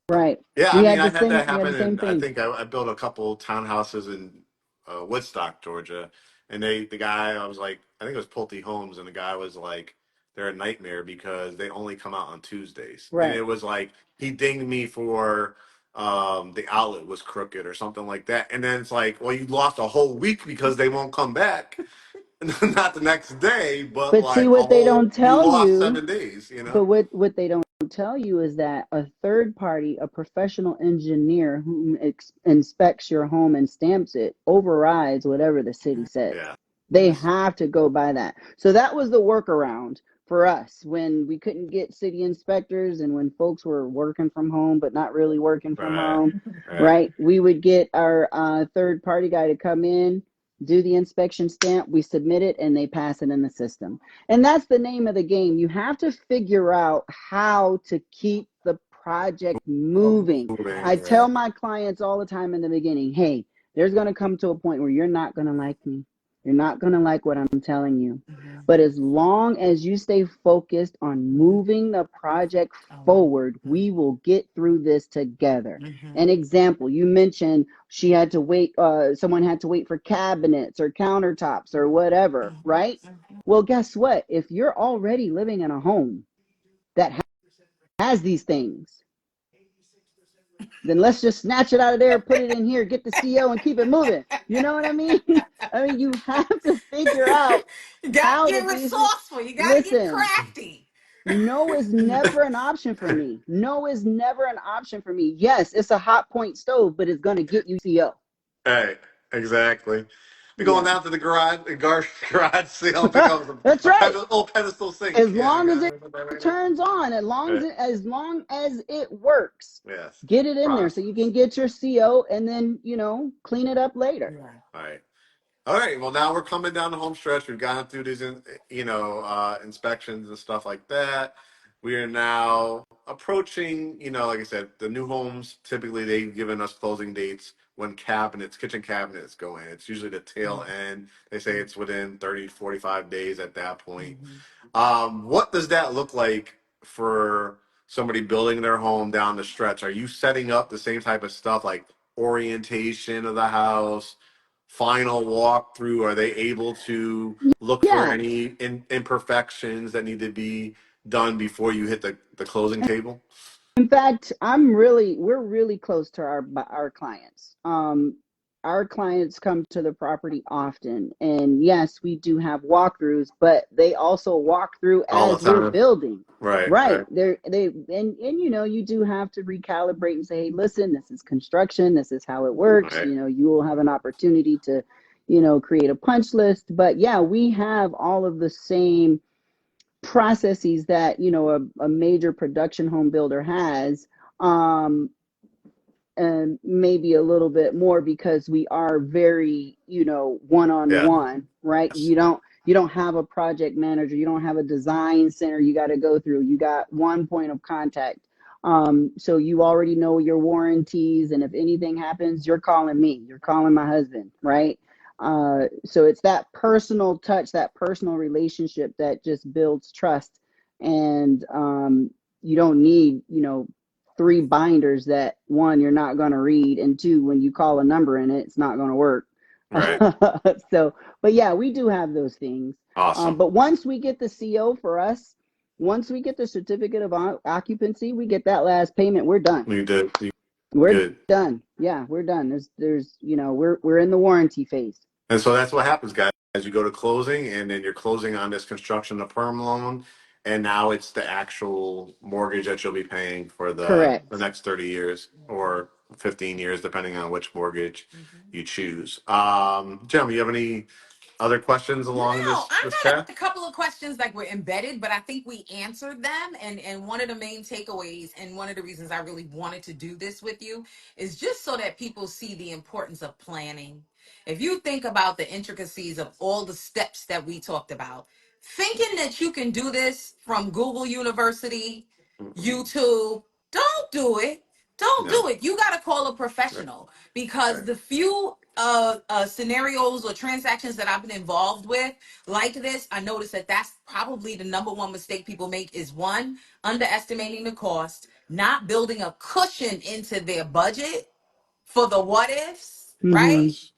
Right. Yeah, We I mean, had I the had same. that We had the happen, same and I thing. think I built a couple townhouses in Woodstock, Georgia, and the guy, I was like, I think it was Pulte Homes, and the guy was like, they're a nightmare because they only come out on Tuesdays, and Right. it was like he dinged me for the outlet was crooked or something like that, and then it's like, well, you lost a whole week because they won't come back, not the next day, but But see like a what they whole, don't you tell lost you. 7 days, But what they don't tell you is that a third party, a professional engineer who inspects your home and stamps it, overrides whatever the city says. Yeah. They have to go by that. So that was the workaround for us when we couldn't get city inspectors and when folks were working from home but not really working from home, right? We would get our third party guy to come in, do the inspection stamp, we submit it, and they pass it in the system. And that's the name of the game. You have to figure out how to keep the project moving. I tell my clients all the time in the beginning, hey, there's going to come to a point where you're not going to like me. You're not going to like what I'm telling you. But as long as you stay focused on moving the project forward, we will get through this together. An example, you mentioned she had to wait, someone had to wait for cabinets or countertops or whatever, right? Well, guess what? If you're already living in a home that has these things, then let's just snatch it out of there, put it in here, get the CO and keep it moving. You know what I mean? I mean, you have to figure out You got how to to get do this. resourceful. You got to get Listen, crafty. no is never an option for me. No is never an option for me. Yes, it's a hot point stove, but it's going to get you CO. Hey, exactly. Be going down to the garage sale, pick up That's right. old pedestal sink. As Yeah, long as it turns on, as long as it works, get it in there so you can get your CO and then clean it up later. All right. Well, now we're coming down the home stretch. We've gone through these, inspections and stuff like that. We are now approaching, like I said, the new homes. Typically, they've given us closing dates when kitchen cabinets go in. It's usually the tail end. They say it's within 30, 45 days at that point. What does that look like for somebody building their home down the stretch? Are you setting up the same type of stuff like orientation of the house, final walkthrough? Are they able to look for any imperfections that need to be done before you hit the closing table? In fact, we're really close to our clients. Our clients come to the property often, and yes, we do have walkthroughs, but they also walk through All as the we're time. building. Right. You do have to recalibrate and say, hey, listen, this is construction, this is how it works. You will have an opportunity to, create a punch list. But yeah, we have all of the same processes that a major production home builder has, and maybe a little bit more because we are very one-on-one, right? You don't have a project manager, you don't have a design center you got to go through. You got one point of contact. So you already know your warranties, and if anything happens, you're calling me, you're calling my husband, right? So it's that personal touch, that personal relationship that just builds trust. And you don't need, 3 binders that, 1, you're not going to read, and 2, when you call a number in it, it's not going to work. Right. But yeah, we do have those things. Awesome. But once we get the CO for us, once we get the certificate of occupancy, we get that last payment, we're done. We're done. Yeah, we're done. There's we're in the warranty phase. And so that's what happens, guys. As you go to closing, and then you're closing on this construction of perm loan, and now it's the actual mortgage that you'll be paying for the Correct. next 30 years or 15 years, depending on which mortgage Mhm. you choose. Jim, you have any other questions No, along I this had path? a couple of questions like were embedded, but I think we answered them. And one of the main takeaways, and one of the reasons I really wanted to do this with you, is just so that people see the importance of planning. If you think about the intricacies of all the steps that we talked about, thinking that you can do this from Google University, Mm-mm. YouTube, don't do it. Don't No. do it. You got to call a professional, because Right. the few scenarios or transactions that I've been involved with like this, I noticed that that's probably the number one mistake people make is one, underestimating the cost, not building a cushion into their budget for the what ifs, Mm-hmm. right? Yes.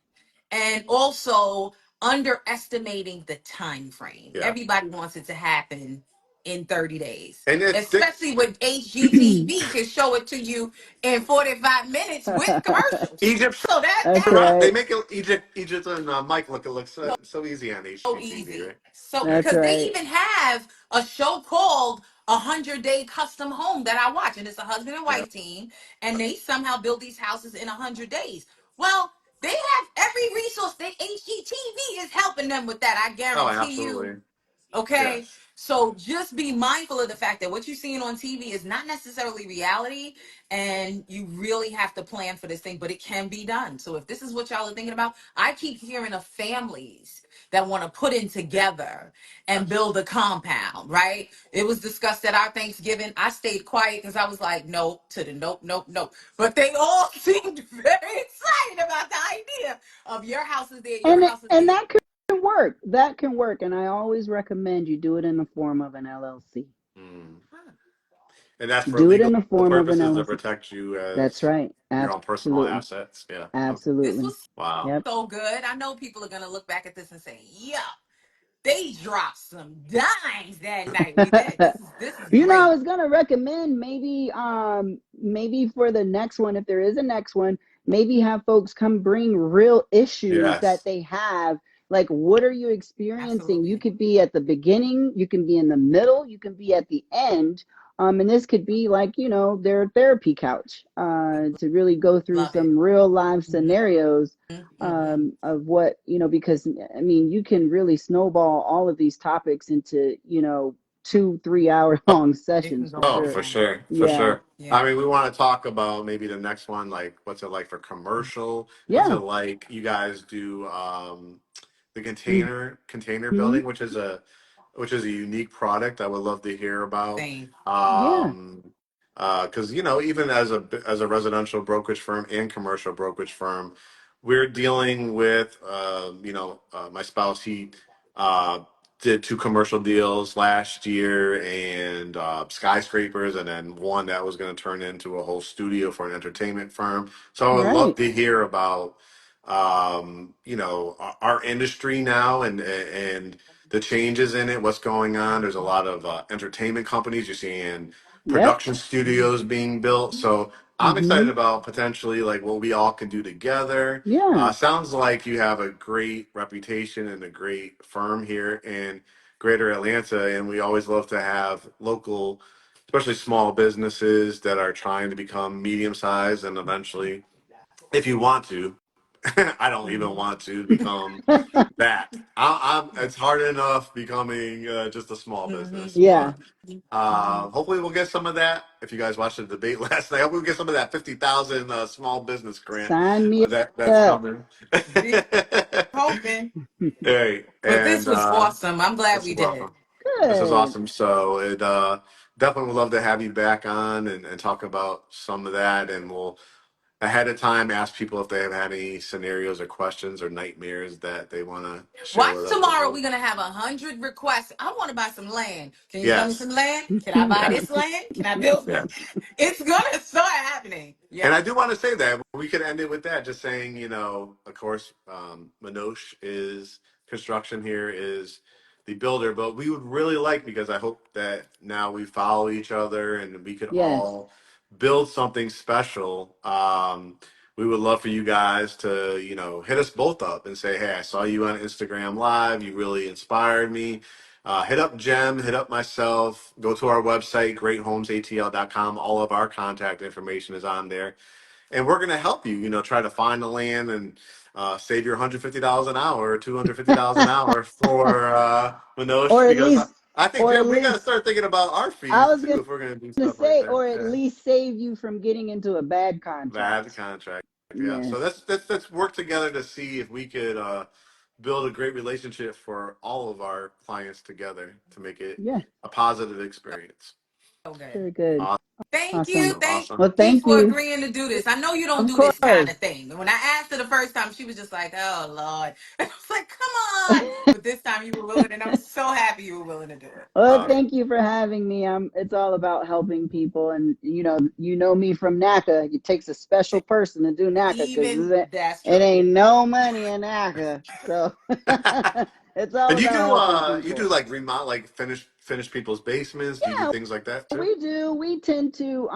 And also underestimating the time frame. Yeah. Everybody wants it to happen in 30 days, And it's especially when HGTV can show it to you in 45 minutes with commercials. Egypt. So That's They right. make it Egypt and Mike look so easy on So HGTV, easy. right? So Right. That's because they right. even have a show called 100 Day Custom Home that I watch, and it's a husband and Yeah. wife team, and they somehow build these houses in 100 days. Well, they have every resource that HGTV is helping them with that. I Oh, guarantee you. absolutely. Okay. Yes. So just be mindful of the fact that what you're seeing on TV is not necessarily reality, and you really have to plan for this thing, but it can be done. So if this is what y'all are thinking about, I keep hearing of families that want to put in together and Yes. build a compound, right? It was discussed at our Thanksgiving. I stayed quiet because I was like, nope, to the nope, nope, nope. But they all seemed very excited about the idea of your house is there, your house is And there. that can work. That can work. And I always recommend you do it in the form of an LLC. Mm. And that's for Do it legal in the form of an purposes to LLC. protect you That's as right. your own personal Absolutely. assets. Yeah. Oh, This Absolutely. was wow. Yep. so good. I know people are gonna look back at this and say, "Yeah, they dropped some dimes that night." We did. This is I great. was gonna recommend maybe for the next one, if there is a next one, maybe have folks come bring real issues that Yes. they have. Like, what are you experiencing? You Absolutely could be at the beginning, you can be in the middle, you can be at the end. And this could be like, their therapy couch, to really go through love it. some real life Mm-hmm, scenarios, mm-hmm. of what, because I mean, you can really snowball all of these topics into, 2-3 hour long It can sessions go for Oh, on sure. for forever. sure, for Yeah. sure. I Yeah. mean, we want to talk about maybe the next one, like what's it like for commercial? What's it Yeah. like? You guys do the container Mm-hmm. building, which is a unique product I would love to hear about. Same. Yeah. Because even as a residential brokerage firm and commercial brokerage firm, we're dealing with my spouse. He uh, did 2 commercial deals last year and skyscrapers, and then one that was going to turn into a whole studio for an entertainment firm. So I would love Right. to hear about our industry now and the changes in it, what's going on. There's a lot of entertainment companies. You're seeing Yep. production studios being built. So I'm excited Mm-hmm. about potentially like what we all can do together. Yeah. Sounds like you have a great reputation and a great firm here in Greater Atlanta, and we always love to have local, especially small businesses that are trying to become medium sized and eventually, if you want to, I don't even want to become that. It's hard enough becoming just a small business, Yeah. but Mm-hmm. hopefully we'll get some of that. If you guys watched the debate last night, hopefully we'll get some of that 50,000 small business grant Sign me that's up. coming. Be hoping. Hey, But this and was awesome. I'm glad this we is did. awesome. This is Good. awesome. So it definitely would love to have you back on and talk about some of that, and we'll ahead of time ask people if they have had any scenarios or questions or nightmares that they want to share Watch with us as tomorrow. well. We're gonna have 100 requests. I want to buy some land. Can you sell me Yes. some land? Can I buy Yes. this land? Can I build? Yes. It's gonna start happening. And Yeah. I do want to say that we could end it with that, just saying, of course, Minosh is construction here is the builder, but we would really like, because I hope that now we follow each other and we could Yes. all build something special. We would love for you guys to, hit us both up and say, hey, I saw you on Instagram Live. You really inspired me. Hit up Jem, hit up myself, go to our website, greathomesatl.com. All of our contact information is on there. and we're going to help you. Try to find the land and save your $150 an hour or $250 an hour for or Minosh, at because least, I think, or at Jim, we got to least, start thinking about our I fees was too going if we're going to do to stuff like say, that. or at Yeah. least save you from getting into a bad Bad contract. contract. Yeah. So Yes. let's work together to see if we could build a great relationship for all of our clients together to make it Yeah. a positive experience. So good. Very good. Thank you. Awesome. Thank Awesome. Well, you thank for you. agreeing to do this. I know you don't Of do this kind course. of thing. When I asked her the first time, she was just like, oh, Lord. And I was like, come on. But this time you were willing, and I'm so happy you were willing to do it. Well, Uh, thank you for having me. It's all about helping people, and you know me from NACA. It takes a special person to do NACA because Even that's it true. ain't no money in NACA. So it's all and about helping you do people. like remodel, like finish people's basements. Do you do Yeah, things like that too? we do. We tend to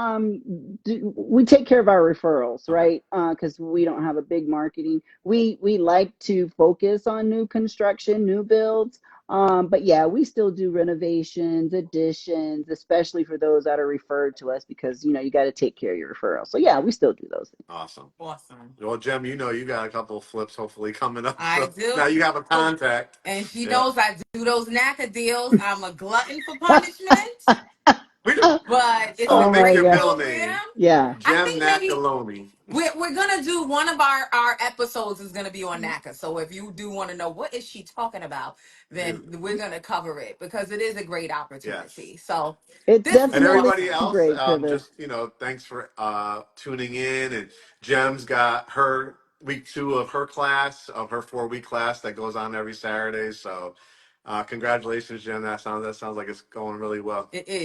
we take care of our referrals, Okay. right? Because we don't have a big marketing. We like to focus on new construction, new builds. But yeah, we still do renovations, additions, especially for those that are referred to us because you got to take care of your referrals. So yeah, we still do those things. Awesome. Awesome. Well, Jem, you got a couple of flips hopefully coming up. I So do. now you have a contact. And she Yeah. knows I do those NACA deals. I'm a glutton for punishment, We do. but it's So a Oh make my great your God. middle program. name Yeah. I Jem think maybe Nakaloni. we're gonna do one of our episodes is gonna be on NACA. So if you do want to know what is she talking about, then we're gonna cover it because it is a great Yes. opportunity. So It's this was And definitely everybody awesome. else, great for the. just thanks for tuning in. And Jem's got her week 2 of her class, of her 4-week class that goes on every Saturday. So, congratulations, Jem. That sounds like it's going really well. It is.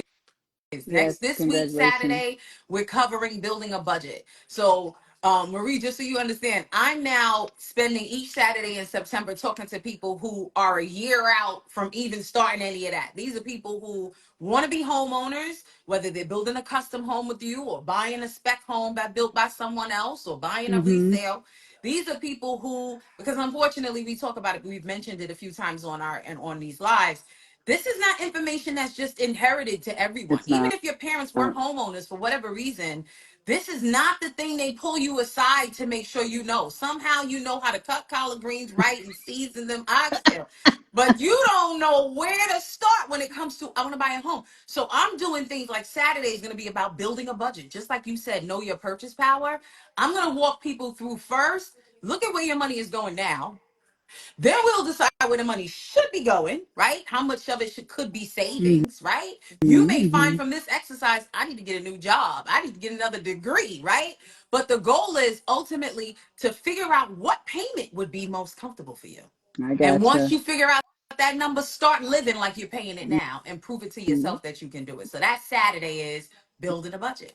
Yes, This week congratulations. Saturday we're covering building a budget. So Marie, just so you understand, I'm now spending each Saturday in September talking to people who are a year out from even starting any of that. These are people who want to be homeowners, whether they're building a custom home with you or buying a spec home that built by someone else or buying a Mm-hmm. resale. These are people who, because unfortunately we talk about it, we've mentioned it a few times on these lives. This is not information that's just inherited to everyone. It's Even not. if your parents weren't homeowners for whatever reason, this is not the thing they pull you aside to make sure you know. Somehow you know how to cut collard greens right and season them oxtail. But you don't know where to start when it comes to I want to buy a home. So I'm doing things like Saturday is going to be about building a budget. Just like you said, know your purchase power. I'm going to walk people through first. Look at where your money is going now. Then we'll decide where the money should be going, right? How much of it could be Mm-hmm. savings, right? You may find Mm-hmm. from this exercise, I need to get a new job. I need to get another degree, right? But the goal is ultimately to figure out what payment would be most comfortable for you. I And once gotcha. you figure out that number, start living like you're paying it now and prove it to Mhm. yourself that you can do it. So that Saturday is building a budget.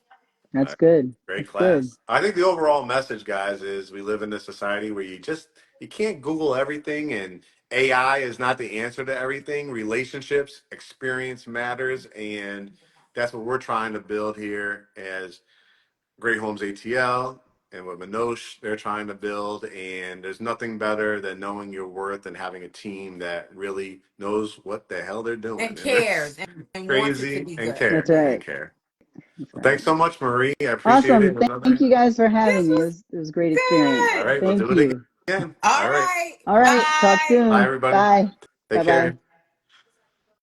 That's good. Great That's good. class. I think the overall message, guys, is we live in a society where you can't Google everything, and AI is not the answer to everything. Relationships, experience matters, and that's what we're trying to build here as Great Homes ATL and what Minosh they're trying to build. And there's nothing better than knowing your worth and having a team that really knows what the hell they're And doing. And cares that's and wants it to crazy be and good. That's care and right. care. That's Well, right. thanks so much, Marie. I appreciate Awesome. it. Thank you guys for having This me. was It was a great experience. All good. right, we'll Thank do it you. again. All All right. right. All right. Talk Bye. Bye, soon. everybody. Bye. Take Bye bye. care.